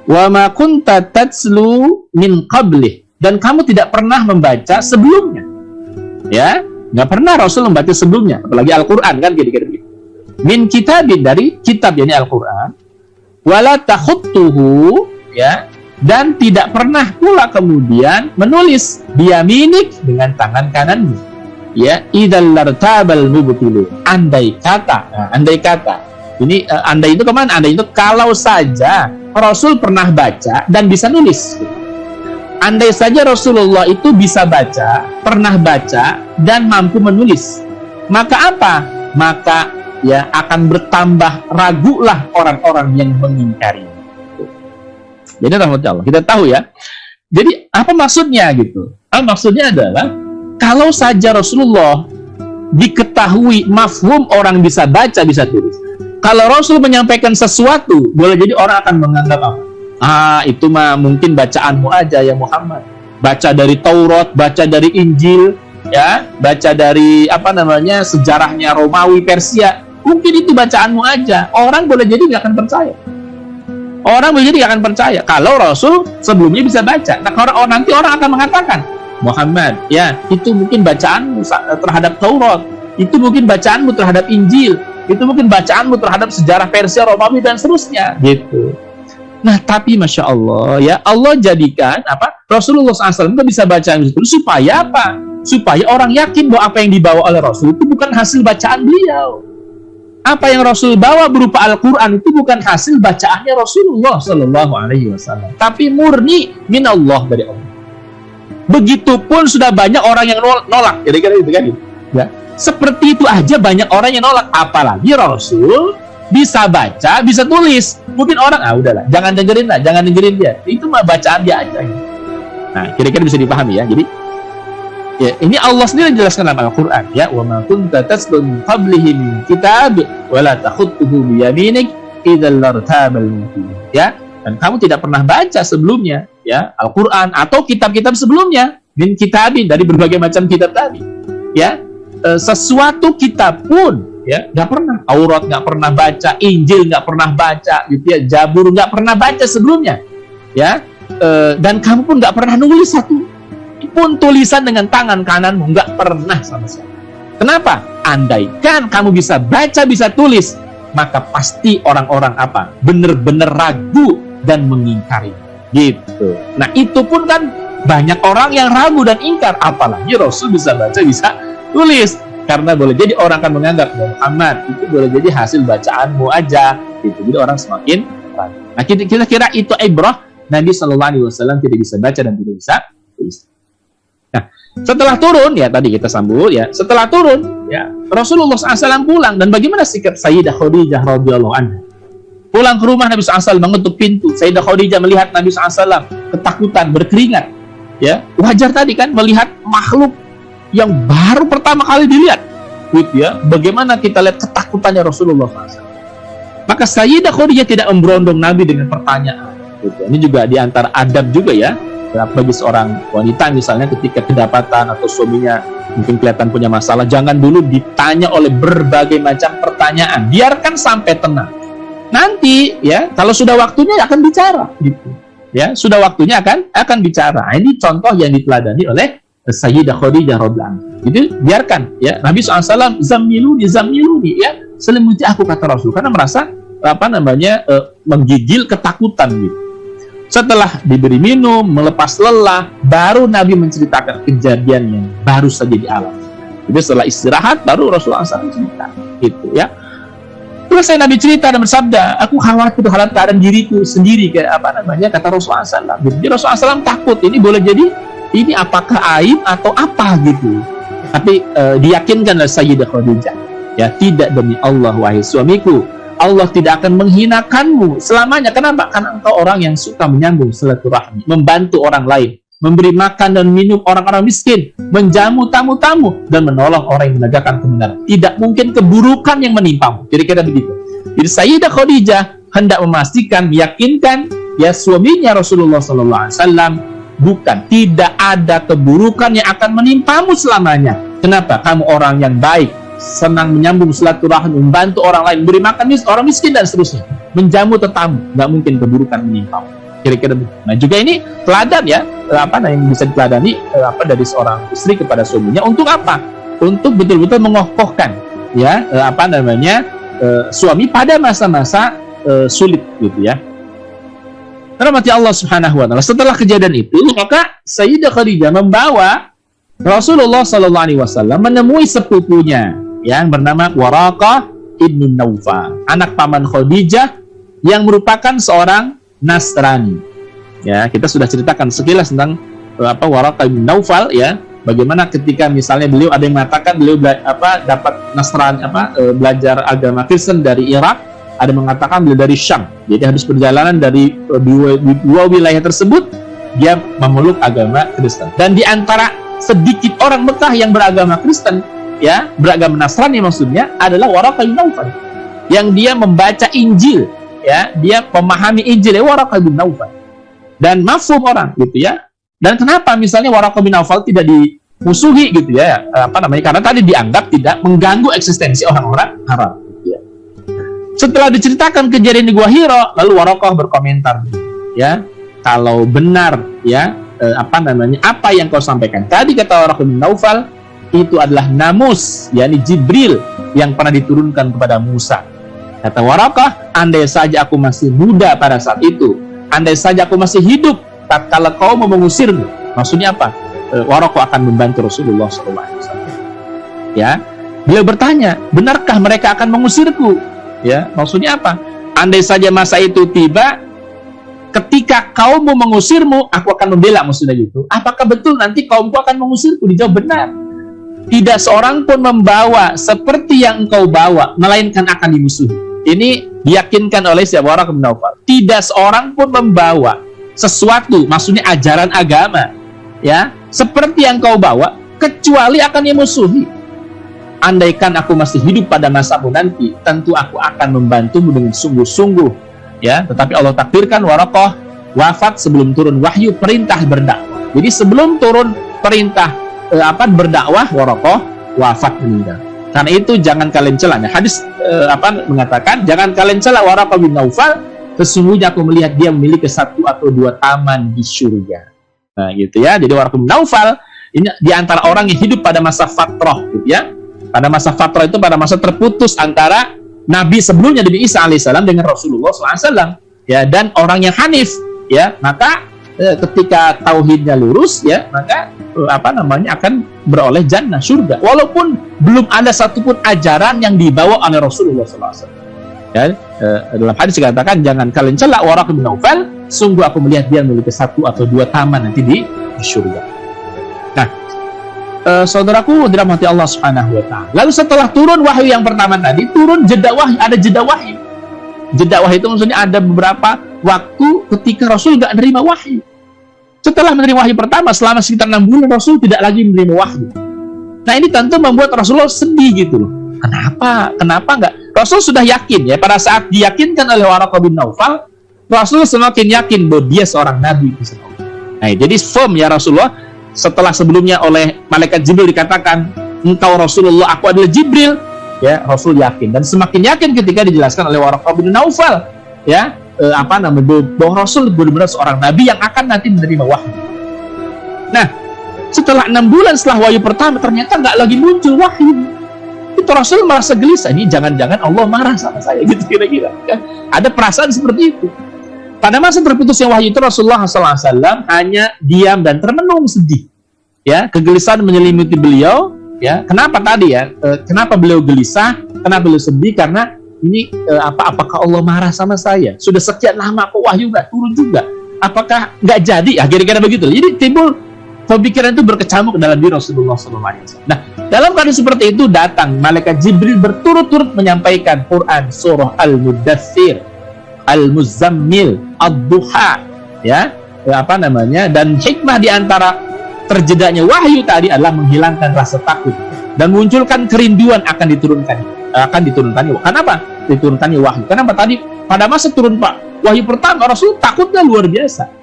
Wa ma kunta tatslu min qablih, dan kamu tidak pernah membaca sebelumnya. Ya, nggak pernah Rasul membaca sebelumnya, apalagi Al-Qur'an kan kira-kira begitu. Min kitabin, dari kitab yakni Al-Qur'an. Wala takhutuhu, ya, dan tidak pernah pula kemudian menulis biyaminik, dengan tangan kananmu. Ya, idzal lartabal mubtilun. Andai kata. Nah, andai kata. Ini andai itu kemana? Andai itu kalau saja Rasul pernah baca dan bisa nulis. Andai saja Rasulullah itu bisa baca, pernah baca, dan mampu menulis, maka apa? Maka ya akan bertambah ragulah orang-orang yang mengingkari. Jadi rahmatullah, kita tahu ya. Jadi apa maksudnya gitu? Maksudnya adalah kalau saja Rasulullah diketahui mafhum orang bisa baca, bisa tulis. Kalau Rasul menyampaikan sesuatu, boleh jadi orang akan menganggap apa? Itu mah mungkin bacaanmu aja ya Muhammad. Baca dari Taurat, baca dari Injil, ya, baca dari sejarahnya Romawi, Persia. Mungkin itu bacaanmu aja. Orang boleh jadi nggak akan percaya. Orang boleh jadi nggak akan percaya kalau Rasul sebelumnya bisa baca. Nah, nanti orang akan mengatakan, Muhammad, ya, itu mungkin bacaanmu terhadap Taurat, itu mungkin bacaanmu terhadap Injil, itu mungkin bacaanmu terhadap sejarah Persia, Romawi, dan seterusnya, gitu. Nah, tapi Masya Allah, ya, Allah jadikan Rasulullah SAW itu bisa baca itu supaya apa? Supaya orang yakin bahwa apa yang dibawa oleh Rasul itu bukan hasil bacaan beliau. Apa yang Rasul bawa berupa Al-Quran itu bukan hasil bacaannya Rasulullah SAW, tapi murni min Allah, dari Allah. Begitupun sudah banyak orang yang nolak, kira-kira itu kan? Ya. Seperti itu aja banyak orang yang nolak, apalagi Rasul bisa baca, bisa tulis. Mungkin orang, udahlah, jangan dengerin dia. Itu mah bacaan dia aja. Nah, kira-kira bisa dipahami ya. Jadi, ya, ini Allah sendiri jelaskan dalam Al-Quran. Ya, wa ma kunta tatlu min qablihi min kitab wa la takhutuhu bi yaminik idzal lartabal mubtilun. Ya, dan kamu tidak pernah baca sebelumnya, ya, Al-Quran atau kitab-kitab sebelumnya, min kitabin, dari berbagai macam kitab tadi. Ya, sesuatu kitab pun ya nggak pernah. Taurat nggak pernah baca, Injil nggak pernah baca, gitu ya, Zabur nggak pernah baca sebelumnya, ya, dan kamu pun nggak pernah nulis satu pun tulisan dengan tangan kananmu, nggak pernah sama sekali. Kenapa? Andaikan kamu bisa baca, bisa tulis, maka pasti orang-orang bener-bener ragu dan mengingkari, gitu. Nah, itu pun kan banyak orang yang ragu dan ingkar, apalagi Rasul bisa baca, bisa tulis. Karena boleh jadi orang akan menganggap Muhammad itu boleh jadi hasil bacaanmu aja, gitu. Jadi orang semakin ragu. Nah, kita kira itu ibrah Nabi SAW tidak bisa baca dan tidak bisa tulis. Nah, setelah turun, ya tadi kita sambung ya, setelah turun, ya Rasulullah SAW pulang, dan bagaimana sikap Sayyidah Khadijah radhiyallahu anha? Pulang ke rumah Nabi SAW, mengetuk pintu. Sayyidah Khadijah melihat Nabi SAW ketakutan, berkeringat. Ya, wajar tadi kan melihat makhluk yang baru pertama kali dilihat, gitu ya. Bagaimana kita lihat ketakutannya Rasulullah SAW. Maka Sayyidah Khadijah tidak memberondong Nabi dengan pertanyaan. Gitu. Ini juga diantara adab juga ya, bagi seorang wanita misalnya ketika kedapatan atau suaminya mungkin kelihatan punya masalah, jangan dulu ditanya oleh berbagai macam pertanyaan. Biarkan sampai tenang. nanti ya kalau sudah waktunya akan bicara gitu. Ya, sudah waktunya akan bicara. Nah, ini contoh yang diteladani oleh Sayyidah Khadijah radhiyallahu anha. Jadi biarkan ya Nabi SAW zamiluni ya, selimuti aku kata Rasul, karena merasa menggigil ketakutan gitu. Setelah diberi minum, melepas lelah, baru Nabi menceritakan kejadian yang baru saja dialami. Jadi setelah istirahat baru Rasulullah SAW cerita gitu ya. Terus Nabi cerita dan bersabda, aku khawatir terhadap keadaan diriku sendiri, kata Rasulullah SAW. Jadi Rasulullah SAW takut, ini boleh jadi ini apakah aib atau apa gitu. Tapi diyakinkan oleh Sayyidah Khadijah, ya tidak, demi Allah wahai suamiku, Allah tidak akan menghinakanmu selamanya. Kenapa? Karena engkau orang yang suka menyambung silaturahmi, membantu orang lain, memberi makan dan minum orang-orang miskin, menjamu tamu-tamu, dan menolong orang yang menegakkan kebenaran. Tidak mungkin keburukan yang menimpamu. Kira-kira begitu. Jadi Sayyidah Khadijah hendak memastikan, meyakinkan ya suaminya Rasulullah SAW, bukan, tidak ada keburukan yang akan menimpamu selamanya. Kenapa? Kamu orang yang baik, senang menyambung silaturahmi, membantu orang lain, beri makan orang miskin dan seterusnya, menjamu tetamu, nggak mungkin keburukan menimpamu. Kira-kira begitu. Nah juga ini teladan ya, yang bisa diteladani dari seorang istri kepada suaminya. Untuk apa? Untuk betul-betul mengokohkan ya suami pada masa-masa sulit gitu ya. Rahmati Allah Subhanahu wa taala. Setelah kejadian itu, maka Sayyidah Khadijah membawa Rasulullah sallallahu alaihi wasallam menemui sepupunya yang bernama Waraqah ibnu Naufal, anak paman Khadijah yang merupakan seorang Nasrani. Ya, kita sudah ceritakan sekilas tentang Waraqah ibnu Naufal ya, bagaimana ketika misalnya beliau ada yang mengatakan beliau dapat Nasrani belajar agama Kristen dari Irak, ada mengatakan beliau dari Syam. Jadi harus perjalanan dari dua wilayah tersebut dia memeluk agama Kristen. Dan di antara sedikit orang Mekah yang beragama Kristen, ya, beragama Nasrani maksudnya, adalah Waraqah bin Naufal, yang dia membaca Injil, ya, dia memahami Injil, ya, Waraqah bin Naufal, dan mafhum orang, gitu ya. Dan kenapa misalnya Waraqah bin Naufal tidak dimusuhi, gitu ya, karena tadi dianggap tidak mengganggu eksistensi orang-orang Arab, gitu ya. Setelah diceritakan kejadian di Gua Hira, lalu Waraqah berkomentar, ya, kalau benar, ya, apa yang kau sampaikan tadi, kata Waraqah bin Naufal, itu adalah namus, yakni Jibril yang pernah diturunkan kepada Musa. Kata Waraqah, andai saja aku masih muda pada saat itu, andai saja aku masih hidup tatkala kau mau mengusirmu. Maksudnya apa? Waraqah akan membantu Rasulullah SAW. Ya, beliau bertanya, benarkah mereka akan mengusirku? Ya, maksudnya apa? Andai saja masa itu tiba, ketika kaum mau mengusirmu, aku akan membela, maksudnya gitu. Apakah betul nanti kaumku akan mengusirku? Dijawab benar. Tidak seorang pun membawa seperti yang engkau bawa, melainkan akan dimusuhi. Ini diyakinkan oleh Waraqah bin Naufal. Tidak seorang pun membawa sesuatu, maksudnya ajaran agama, ya, seperti yang kau bawa, kecuali akan dimusuhi. Andaikan aku masih hidup pada masamu nanti, tentu aku akan membantumu dengan sungguh-sungguh. Ya, tetapi Allah takdirkan Waraqah wafat sebelum turun wahyu perintah berdakwah. Jadi sebelum turun perintah berdakwah, Waraqah wafat, meninggal. Karena itu jangan kalian cela. Hadis mengatakan jangan kalian cela Waraqah bin Naufal, sesungguhnya aku melihat dia memiliki 1 atau 2 taman di surga. Nah, gitu ya. Jadi Waraqah bin Naufal ini di antara orang yang hidup pada masa fatrah, gitu ya. Pada masa fatrah itu pada masa terputus antara Nabi sebelumnya, Nabi Isa alaihissalam, dengan Rasulullah SAW, ya, dan orang yang hanif, ya, maka ketika tauhidnya lurus, ya, maka akan beroleh jannah, surga, walaupun belum ada satupun ajaran yang dibawa oleh Rasulullah SAW. Ya, dalam hadis dikatakan jangan kalian celak Waraqah bin Naufal, sungguh aku melihat dia memiliki 1 atau 2 taman nanti di surga. Nah, saudaraku dirahmati Allah Subhanahu wa taala. Lalu setelah turun wahyu yang pertama tadi, turun jeda wahyu, ada jeda wahyu. Jeda wahyu itu maksudnya ada beberapa waktu ketika Rasul tidak menerima wahyu. Setelah menerima wahyu pertama, selama sekitar 6 bulan Rasul tidak lagi menerima wahyu. Nah, ini tentu membuat Rasulullah sedih gitu loh. Kenapa enggak? Rasul sudah yakin, ya, pada saat diyakinkan oleh Waraqah bin Naufal, Rasul semakin yakin bahwa dia seorang nabi. Nah, jadi firm ya Rasulullah. Setelah sebelumnya oleh malaikat Jibril dikatakan, engkau Rasulullah, aku adalah Jibril, ya Rasul yakin, dan semakin yakin ketika dijelaskan oleh Waraqah bin Naufal, ya bahwa Rasul benar-benar seorang nabi yang akan nanti menerima wahyu. Nah, setelah 6 bulan setelah wahyu pertama ternyata nggak lagi muncul wahyu. Itu Rasul merasa gelisah, ini jangan-jangan Allah marah sama saya, gitu kira-kira kan? Ada perasaan seperti itu. Pada masa terputusnya wahyu itu Rasulullah SAW hanya diam dan termenung sedih, ya, kegelisahan menyelimuti beliau. Ya, kenapa tadi ya? Kenapa beliau gelisah? Kenapa beliau sedih? Karena ini apakah Allah marah sama saya? Sudah sekian lama kok wahyu nggak turun juga? Apakah nggak jadi? Kira-kira begitu. Jadi timbul pemikiran itu berkecamuk dalam diri Rasulullah SAW. Nah, dalam keadaan seperti itu datang malaikat Jibril berturut-turut menyampaikan Quran surah Al-Muddathir, Al-Muzammil, Ad-Duha, ya, dan hikmah di antara terjedanya wahyu tadi adalah menghilangkan rasa takut dan munculkan kerinduan akan diturunkannya. Kenapa diturunkannya wahyu? Kenapa tadi pada masa turun wahyu pertama Rasul takutnya luar biasa.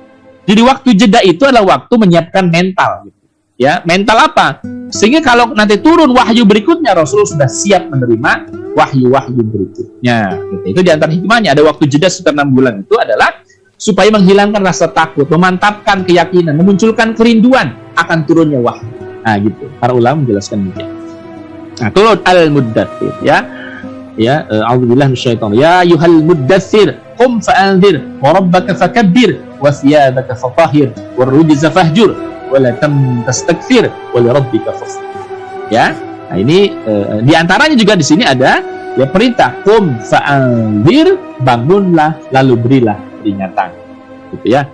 Jadi waktu jeda itu adalah waktu menyiapkan mental, gitu. Ya, mental apa? Sehingga kalau nanti turun wahyu berikutnya Rasul sudah siap menerima wahyu-wahyu berikutnya. Gitu. Itu di antara hikmahnya ada waktu jeda sekitar 6 bulan itu adalah supaya menghilangkan rasa takut, memantapkan keyakinan, memunculkan kerinduan akan turunnya wahyu. Nah, gitu. Para ulama menjelaskan demikian. Nah, turun Al-Muddathir, ya. Ya, a'udzubillahi minasyaitonir. Ya ayyuhal muddathir, qum fa'anzir, wa rabbaka fakabbir, wa thiyabaka fatahhir, war rujza fahjur, wa la tastakthir, wa li rabbika fasbir. Ya. Nah, ini di antaranya juga di sini ada ya perintah qum fa'anzir, bangunlah lalu berilah peringatan, gitu ya.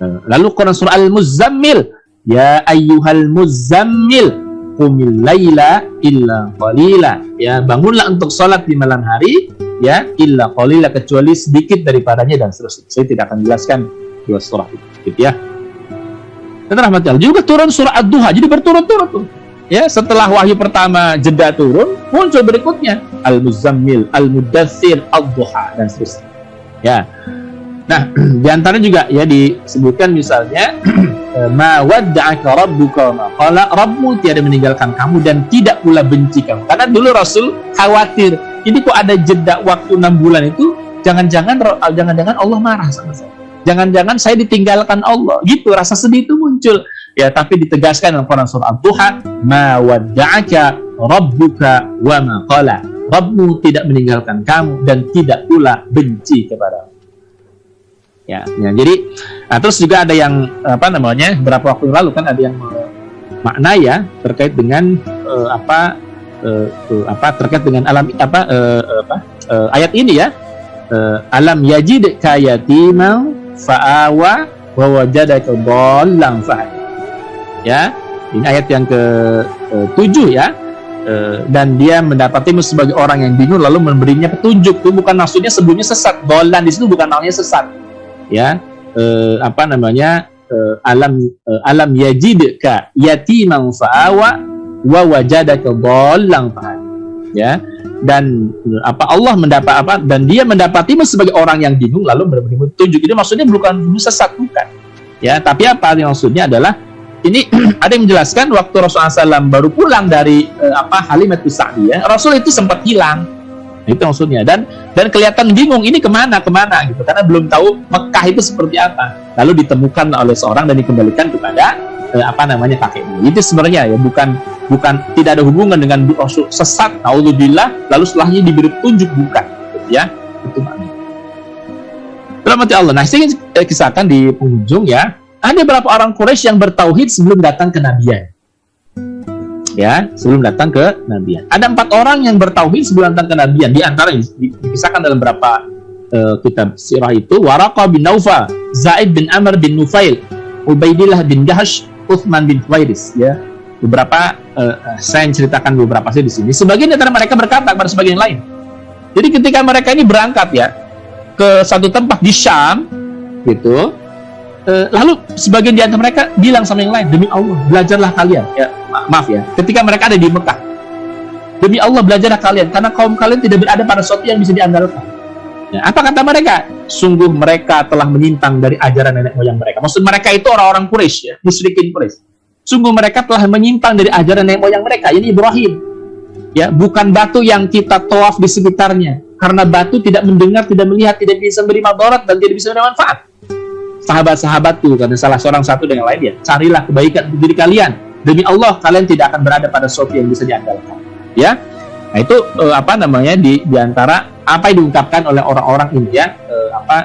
Lalu Quran surah Al-Muzammil, ya ayyuhal muzammil qumil laila illa qalila, ya bangunlah untuk sholat di malam hari, ya illa qalila, kecuali sedikit daripadanya, dan seterusnya. Saya tidak akan jelaskan dua surah itu, gitu ya. Dan rahmatullah juga turun surah Ad-Duha, jadi berturut-turut tuh. Ya, setelah wahyu pertama jeda turun, muncul berikutnya Al-Muzammil, Al-Muddathir, Ad-Duha, dan seterusnya. Ya. Nah, di antara juga ya disebutkan misalnya ma wadda'aka rabbuka ma qala, Rabbmu tiada meninggalkan kamu dan tidak pula benci kamu. Karena dulu Rasul khawatir, ini kok ada jeda waktu 6 bulan itu, jangan-jangan Allah marah sama saya. Jangan-jangan saya ditinggalkan Allah. Gitu, rasa sedih itu muncul. Ya, tapi ditegaskan dalam Quran surah Ad-Duha, ma wadda'aka rabbuka wa ma qala. Rabbmu tidak meninggalkan kamu dan tidak pula benci kepadamu. Ya, jadi terus juga ada yang beberapa waktu lalu kan ada yang makna ya terkait dengan terkait dengan ayat ini ya, alam yajid kayatimau fa'awa wa wajadaka dhallan fahada. Ya, ini ayat yang ke-7 ya. Dan dia mendapatimu sebagai orang yang bingung lalu memberinya petunjuk. Itu bukan maksudnya sebelumnya sesat. Dhallan di situ bukan namanya sesat. Ya, alam yajidka yatiman fa'awa wa wajadaka dhallan fahada. Ya, dan Allah dan dia mendapatimu sebagai orang yang bingung lalu memberimu petunjuk. Itu maksudnya bukan sesat, bukan. Ya, tapi apa yang maksudnya adalah ini ada yang menjelaskan waktu Rasulullah SAW baru pulang dari Halimatus Sa'diyah, Rasul itu sempat hilang. Itu maksudnya, dan kelihatan bingung ini kemana gitu, karena belum tahu Mekah itu seperti apa. Lalu ditemukan oleh seorang dan dikembalikan kepada kakeknya. Itu sebenarnya ya bukan tidak ada hubungan dengan Rasul sesat, naudzubillah, lalu setelahnya diberi petunjuk, bukan, gitu ya. Itu maknanya. Rahmati Allah. Nah, saya ingin kisahkan di penghujung ya, ada beberapa orang Quraisy yang bertauhid sebelum datang ke nabian. Ya, sebelum datang ke nabian. Ada 4 orang yang bertauhid sebelum datang ke nabian. Di antara dikisahkan dalam beberapa kitab sirah itu, Waraqah bin Naufal, Zaid bin Amr bin Nufail, Ubaidillah bin Jahsh, Uthman bin Huwairis. Ya, beberapa saya ceritakan beberapa sih di sini. Sebagian antara mereka berkata kepada sebagian lain. Jadi ketika mereka ini berangkat ya ke satu tempat di Syam, gitu. Lalu sebagian di antara mereka bilang sama yang lain, demi Allah belajarlah kalian ya, maaf ya, ketika mereka ada di Mekah, demi Allah belajarlah kalian karena kaum kalian tidak berada pada sesuatu yang bisa diandalkan ya. Apa kata mereka? Sungguh mereka telah menyimpang dari ajaran nenek moyang mereka. Maksud mereka itu orang-orang Quraisy ya, musyrikin Quraisy. Sungguh mereka telah menyimpang dari ajaran nenek moyang mereka, ini Ibrahim ya, bukan batu yang kita tawaf di sekitarnya, karena batu tidak mendengar, tidak melihat, tidak bisa memberi madarat dan tidak bisa memberi manfaat. Sahabat-sahabatku, karena salah seorang satu dengan lain, ya, carilah kebaikan untuk diri kalian, demi Allah kalian tidak akan berada pada sesuatu yang bisa diandalkan, ya. Nah, itu di antara apa yang diungkapkan oleh orang-orang ini, ya,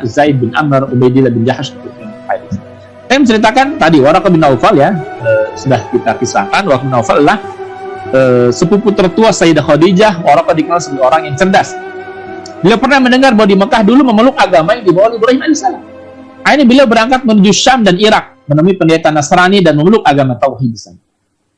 Zaid bin Amr, Ubaidillah bin Jahash. Saya menceritakan tadi Waraqah bin Naufal, ya, sudah kita kisahkan. Waraqah bin Naufal adalah sepupu tertua Sayyidah Khadijah. Waraqah dikenal sebagai orang yang cerdas. Beliau pernah mendengar bahwa di Mekah dulu memeluk agama yang dibawa oleh Ibrahim alaihissalam. Akhirnya beliau berangkat menuju Syam dan Irak, menemui pendeta Nasrani dan memeluk agama Tauhid di sana.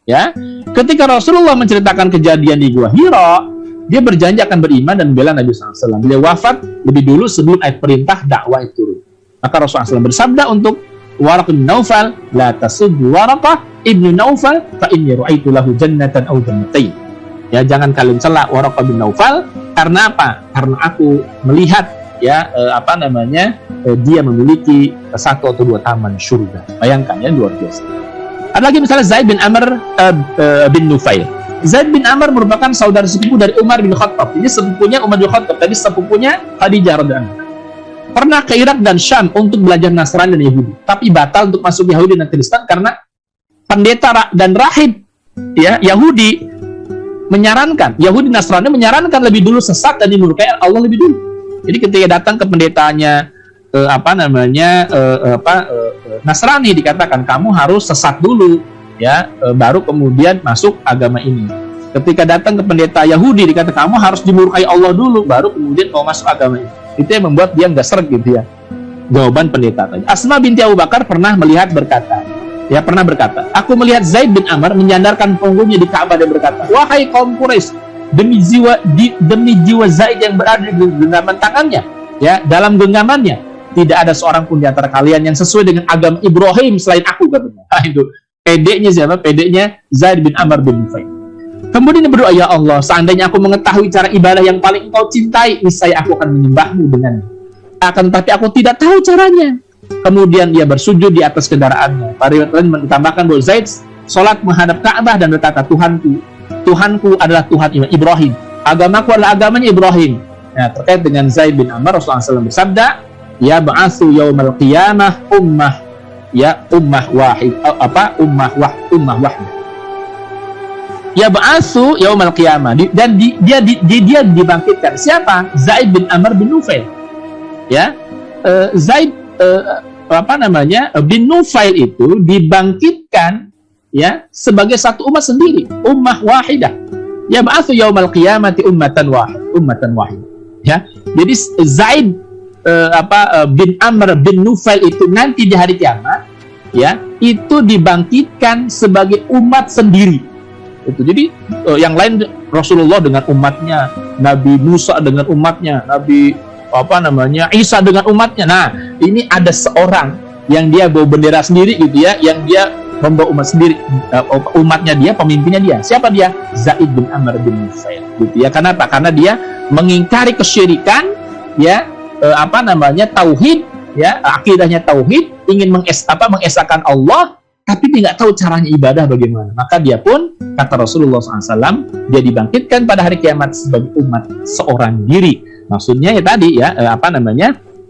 Ya, ketika Rasulullah menceritakan kejadian di Gua Hira, dia berjanji akan beriman dan membela Nabi SAW. Beliau wafat lebih dulu sebelum ayat perintah dakwah itu turun. Maka Rasulullah SAW bersabda untuk Waraqah bin Naufal, la tasubbu Waraqah ibnu Naufal fa inni ra'aitu lahu jannatan aw jannatain. Ya, jangan kalian celak Waraqah bin Naufal, karena apa? Karena aku melihat, ya, dia memiliki satu atau dua taman surga. Bayangkan, ya, luar biasa. Ada lagi misalnya Zaid bin Amr bin Nufail. Zaid bin Amr merupakan saudara sepupu dari Umar bin Khattab. Ini sepupunya Umar bin Khattab, tadi sepupunya Khadijah radhiyallahu anha. Pernah ke Irak dan Syam untuk belajar Nasrani dan Yahudi, tapi batal untuk masuk Yahudi dan Kristen karena pendeta dan rahib, ya, Yahudi Nasrani menyarankan lebih dulu sesat dan dimurkai Allah lebih dulu. Jadi ketika datang ke pendetanya Nasrani, dikatakan kamu harus sesat dulu, ya, baru kemudian masuk agama ini. Ketika datang ke pendeta Yahudi, dikatakan kamu harus dimurkai Allah dulu, baru kemudian kau masuk agama ini. Itu yang membuat dia nggak seret, gitu, ya, jawaban pendeta tadi. Asma binti Abu Bakar pernah berkata, aku melihat Zaid bin Amr menyandarkan punggungnya di Ka'bah dan berkata, wahai kaum Quraisy, demi jiwa Zaid yang berada di genggaman tangannya, ya, dalam genggamannya, tidak ada seorang pun di antara kalian yang sesuai dengan agama Ibrahim selain aku, katanya. Nah, itu pedenya siapa? Pedenya Zaid bin Amr bin Nufail. Kemudian dia berdoa, ya Allah, seandainya aku mengetahui cara ibadah yang paling engkau cintai, niscaya aku akan menyembahmu dengannya. Akan tetapi aku tidak tahu caranya. Kemudian dia bersujud di atas kendaraannya. Para riwayat lain menambahkan bahwa Zaid sholat menghadap Ka'bah dan berkata, Tuhanku adalah Tuhan Ibrahim, agamaku adalah agamanya Ibrahim. Nah, terkait dengan Zaid bin Amr, Rasulullah SAW bersabda, ya ba'atsu yaumal qiyamah ummah wahid, ummah wahid. Ya ba'atsu yaumal qiyamah, dan dia dibangkitkan. Siapa? Zaid bin Amr bin Nufail. Ya, Zaid bin Nufail itu dibangkitkan, ya, sebagai satu umat sendiri, ummah wahidah. Ya ba'atsu yaumal qiyamati ummatan wahid. Ya, jadi Zaid bin Amr bin Nufail itu nanti di hari kiamat, ya, itu dibangkitkan sebagai umat sendiri. Itu jadi yang lain Rasulullah dengan umatnya, Nabi Musa dengan umatnya, Nabi Isa dengan umatnya. Nah, ini ada seorang yang dia bawa bendera sendiri, gitu, ya, yang dia membawa umat sendiri, umatnya dia, pemimpinnya dia. Siapa dia? Zaid bin Amr bin Nufail, gitu, ya. Kenapa? Karena dia mengingkari kesyirikan, ya, tauhid, ya, akidahnya tauhid, ingin mengesahkan Allah, tapi dia nggak tahu caranya ibadah bagaimana. Maka dia pun, kata Rasulullah SAW, dia dibangkitkan pada hari kiamat sebagai umat seorang diri. Maksudnya, ya, tadi, ya,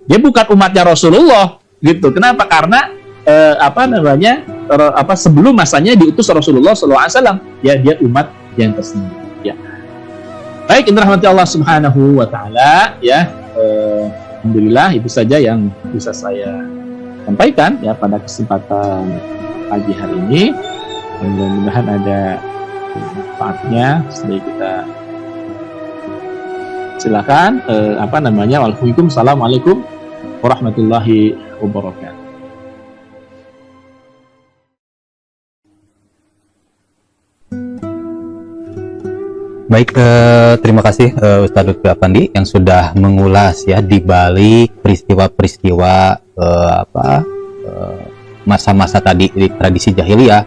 dia bukan umatnya Rasulullah, gitu. Kenapa? Karena sebelum masanya diutus Rasulullah SAW, ya, dia umat yang tersendiri, ya. Baik, ini rahmati Allah Subhanahu wa Ta'ala, ya. Alhamdulillah, itu saja yang bisa saya sampaikan, ya, pada kesempatan pagi hari ini. Mudah-mudahan ada manfaatnya. Sedaya kita silakan. Assalamualaikum warahmatullahi wabarakatuh. Baik, terima kasih Ustadz Lutfi Affandi yang sudah mengulas, ya, di balik peristiwa-peristiwa masa-masa tadi di tradisi jahiliyah,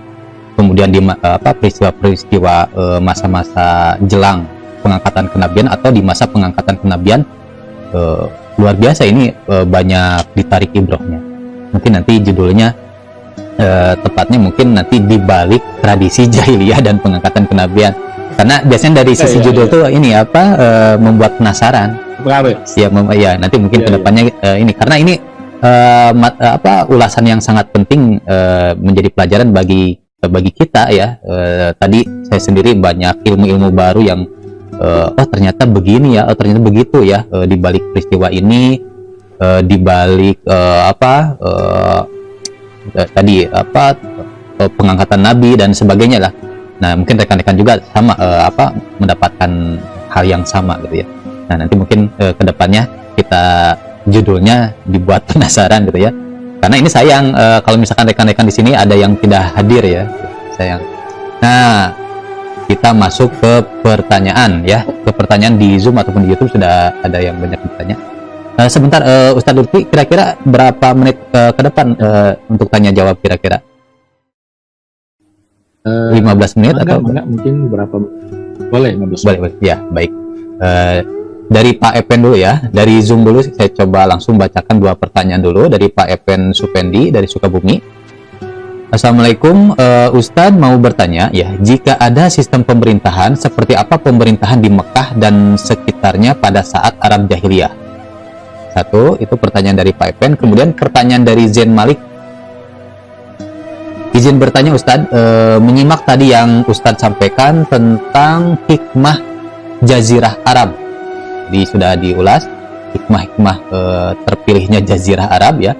kemudian di peristiwa-peristiwa masa-masa jelang pengangkatan kenabian atau di masa pengangkatan kenabian. Luar biasa ini, banyak ditarik ibrohnya. Mungkin nanti judulnya tepatnya mungkin nanti di balik tradisi jahiliyah dan pengangkatan kenabian. Karena biasanya dari sisi Iya, judul iya. tuh ini apa membuat penasaran. Pengaruh. Ya, ya nanti mungkin Iya, kedepannya ini karena ini ulasan yang sangat penting menjadi pelajaran bagi kita ya. Tadi saya sendiri banyak ilmu-ilmu baru yang oh ternyata begini ya, oh ternyata begitu ya di balik peristiwa ini, di balik tadi pengangkatan nabi dan sebagainya lah. Nah, mungkin rekan-rekan juga sama mendapatkan hal yang sama gitu ya. Nah, nanti mungkin kedepannya kita judulnya dibuat penasaran gitu ya. Karena ini sayang kalau misalkan rekan-rekan di sini ada yang tidak hadir ya. Sayang. Nah, kita masuk ke pertanyaan ya. Ke pertanyaan di Zoom ataupun di YouTube sudah ada yang banyak bertanya. Sebentar Ustadz Lutfi, kira-kira berapa menit ke depan untuk tanya jawab kira-kira? 15 menit atau enggak, mungkin berapa boleh 15 menit. boleh ya, baik. Dari Pak Epen dulu ya, dari Zoom dulu saya coba langsung bacakan 2 pertanyaan dulu dari Pak Epen Supendi dari Sukabumi. Assalamualaikum, Ustadz mau bertanya ya, jika ada sistem pemerintahan, seperti apa pemerintahan di Mekah dan sekitarnya pada saat Arab Jahiliyah? Satu, itu pertanyaan dari Pak Epen. Kemudian pertanyaan dari Zen Malik. Izin bertanya Ustadz, menyimak tadi yang Ustadz sampaikan tentang hikmah Jazirah Arab. Jadi sudah diulas hikmah-hikmah terpilihnya Jazirah Arab ya.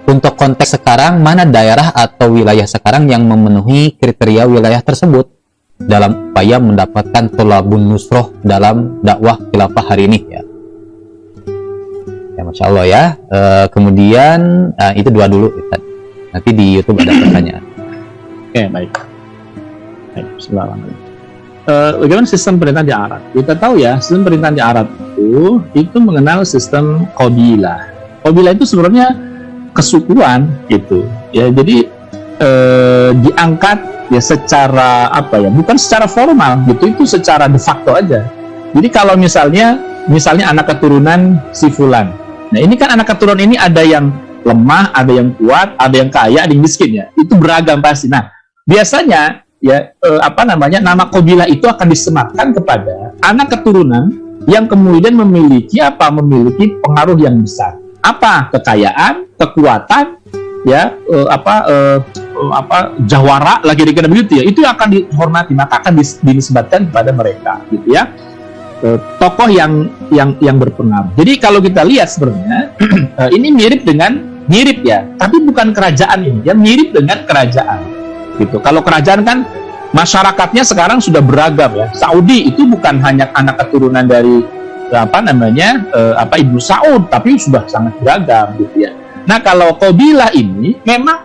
Untuk konteks sekarang, mana daerah atau wilayah sekarang yang memenuhi kriteria wilayah tersebut dalam upaya mendapatkan tolabun nusroh dalam dakwah khilafah hari ini ya. Ya, Masya Allah ya. Kemudian itu 2 dulu Ustadz. Nanti di YouTube ada pertanyaan. Oke, baik. Bismillahirrahmanirrahim. Bagaimana sistem pemerintahan di Arab? Kita tahu ya, sistem pemerintahan di Arab itu mengenal sistem qabilah. Qabilah itu sebenarnya kesukuan gitu. Ya, jadi diangkat ya secara bukan secara formal gitu, itu secara de facto aja. Jadi kalau misalnya anak keturunan si fulan. Nah, ini kan anak keturunan ini ada yang lemah, ada yang kuat, ada yang kaya, ada yang miskin ya. Itu beragam pasti. Nah, biasanya ya nama qabilah itu akan disematkan kepada anak keturunan yang kemudian memiliki pengaruh yang besar. Apa? Kekayaan, kekuatan, ya jawara lagi kira-kira begitu ya. Itu akan dihormati, maka akan dinisbatkan kepada mereka gitu ya. Tokoh yang berpengaruh. Jadi kalau kita lihat sebenarnya ini mirip ya, tapi bukan kerajaan ini ya, mirip dengan kerajaan. Gitu. Kalau kerajaan kan masyarakatnya sekarang sudah beragam ya. Saudi itu bukan hanya anak keturunan dari Ibnu Saud, tapi sudah sangat beragam gitu ya. Nah, kalau qabilah ini memang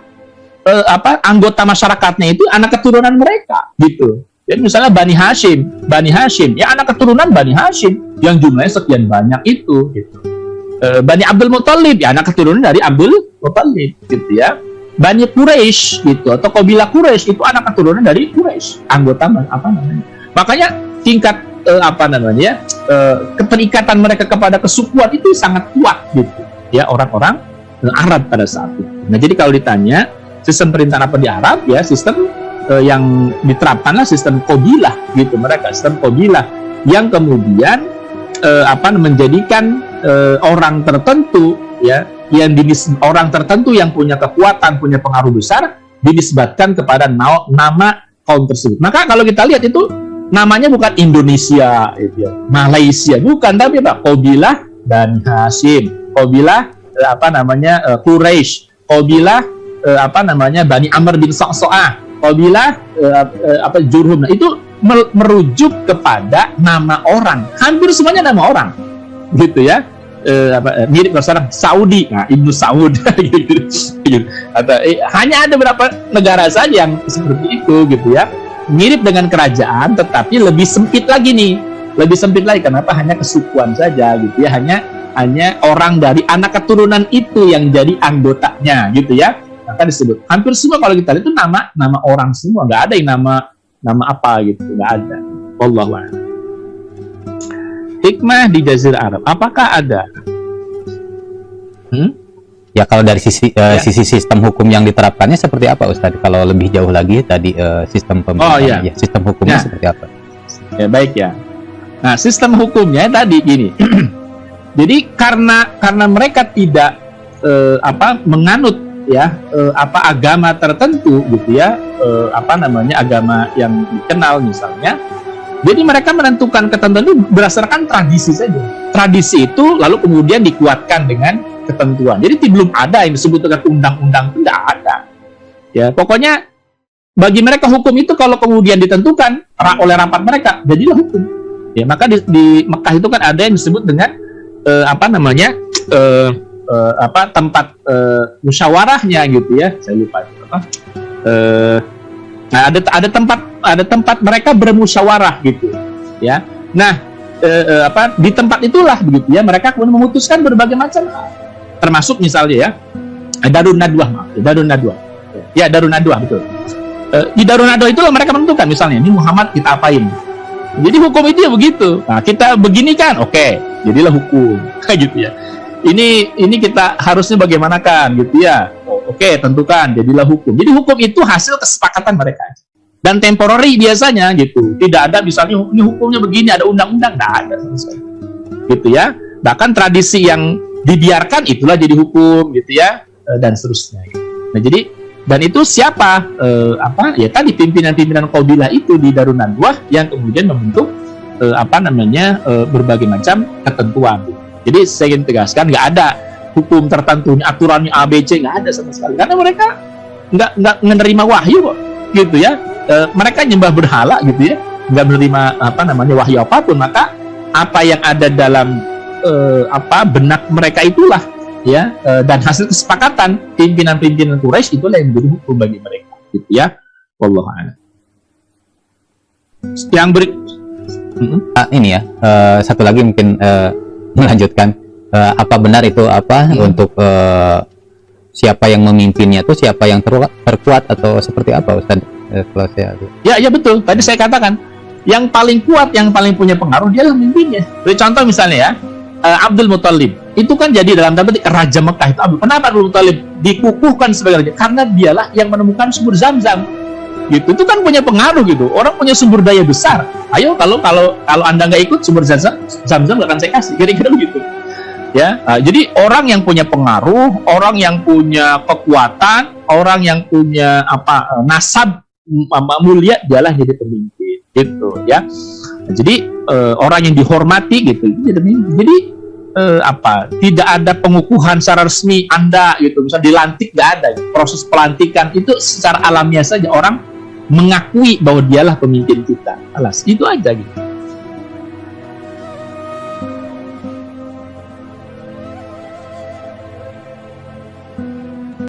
anggota masyarakatnya itu anak keturunan mereka gitu. Jadi misalnya Bani Hashim, ya anak keturunan Bani Hashim yang jumlahnya sekian banyak itu gitu. Bani Abdul Muthalib, ya anak keturunan dari Abdul Muthalib gitu ya. Bani Quraisy gitu, atau qabilah Quraisy itu anak keturunan dari Quraisy, anggota makanya tingkat keterikatan mereka kepada kesukuan itu sangat kuat gitu ya, orang-orang Arab pada saat itu. Nah, jadi kalau ditanya sistem pemerintahan apa di Arab ya, sistem yang diterapkanlah sistem qabilah gitu, mereka sistem qabilah yang kemudian menjadikan orang tertentu ya, orang tertentu yang punya kekuatan, punya pengaruh besar dinisbatkan kepada nama kaum tersebut. Maka kalau kita lihat itu namanya bukan Indonesia, Malaysia, bukan, tapi qabilah Bani Hashim, qabilah Quraisy, qabilah Bani Amr bin Sa'sa'ah, qabilah Jurhum. Nah, itu merujuk kepada nama orang, hampir semuanya nama orang gitu ya. Mirip sekarang Saudi, nah Ibnu Saud gitu. Hanya ada beberapa negara saja yang seperti itu gitu ya, mirip dengan kerajaan tetapi lebih sempit lagi nih, kenapa? Hanya kesukuan saja gitu ya, hanya orang dari anak keturunan itu yang jadi anggotanya gitu ya, maka disebut. Hampir semua kalau kita lihat itu nama orang semua, nggak ada yang nama apa gitu, nggak ada. Wallahu a'lam. Hikmah di Jazirah Arab, apakah ada? Ya, kalau dari sisi sistem hukum yang diterapkannya seperti apa Ustadz? Kalau lebih jauh lagi tadi sistem pemerintahan, sistem hukumnya seperti apa? Ya, baik ya. Nah, sistem hukumnya tadi gini. Jadi karena mereka tidak menganut ya agama tertentu gitu ya, agama yang dikenal misalnya. Jadi mereka menentukan ketentuan itu berdasarkan tradisi saja. Tradisi itu lalu kemudian dikuatkan dengan ketentuan. Jadi belum ada yang disebut dengan undang-undang, tidak ada. Ya, pokoknya bagi mereka hukum itu kalau kemudian ditentukan oleh rapat mereka, jadilah hukum. Ya, maka di Mekah itu kan ada yang disebut dengan tempat musyawarahnya gitu ya. Saya lupa itu apa. Nah, ada tempat mereka bermusyawarah gitu ya. Nah, di tempat itulah begitu ya mereka kemudian memutuskan berbagai macam hal. Termasuk misalnya ya Darun Nadwah, Darun Nadwah. Ya, Darun Nadwah betul. Di Darun Nadwah itulah mereka menentukan misalnya ini Muhammad kita apain. Jadi hukum itu ya begitu. Nah, kita begini kan, oke, jadilah hukum kayak gitu ya. Ini kita harusnya bagaimana kan gitu ya. Oke, tentukan, jadilah hukum. Jadi hukum itu hasil kesepakatan mereka. Dan temporary biasanya gitu. Tidak ada misalnya ini hukumnya begini, ada undang-undang, tidak ada sama sekali. Gitu ya. Bahkan tradisi yang dibiarkan itulah jadi hukum gitu ya, dan seterusnya. Nah, jadi dan itu siapa? Ya tadi pimpinan-pimpinan Qabilah itu di Darun Nadwah yang kemudian membentuk berbagai macam ketentuan. Jadi saya ingin tegaskan nggak ada hukum tertentu, aturannya ABC, nggak ada sama sekali. Karena mereka nggak menerima wahyu kok, gitu ya. Mereka nyembah berhala gitu ya, nggak menerima wahyu apapun. Maka apa yang ada dalam benak mereka itulah ya, dan hasil kesepakatan pimpinan-pimpinan Quraisy itulah yang menjadi hukum bagi mereka, gitu ya. Wallahu a'lam. Yang ini ya, satu lagi mungkin melanjutkan, apa benar itu untuk siapa yang memimpinnya itu siapa yang terkuat atau seperti apa, Ustaz? Kalau saya ya betul, tadi saya katakan yang paling kuat, yang paling punya pengaruh dialah pemimpinnya. Beri contoh misalnya ya, Abdul Muthalib itu kan jadi dalam tanda petik Raja Mekah itu. Kenapa Abdul Muthalib dikukuhkan sebagai raja? Karena dialah yang menemukan sumber Zam-Zam. Gitu, itu kan punya pengaruh gitu. Orang punya sumber daya besar. Ayo kalau Anda nggak ikut sumber Zam-Zam nggak akan saya kasih. Kira-kira begitu. Ya, jadi orang yang punya pengaruh, orang yang punya kekuatan, orang yang punya nasab mulia, dialah jadi pemimpin. Gitu ya. Jadi orang yang dihormati gitu. Jadi tidak ada pengukuhan secara resmi Anda gitu, misalnya dilantik, nggak ada. Proses pelantikan itu secara alamiah saja, orang mengakui bahwa dialah pemimpin kita. Alas, itu aja gitu.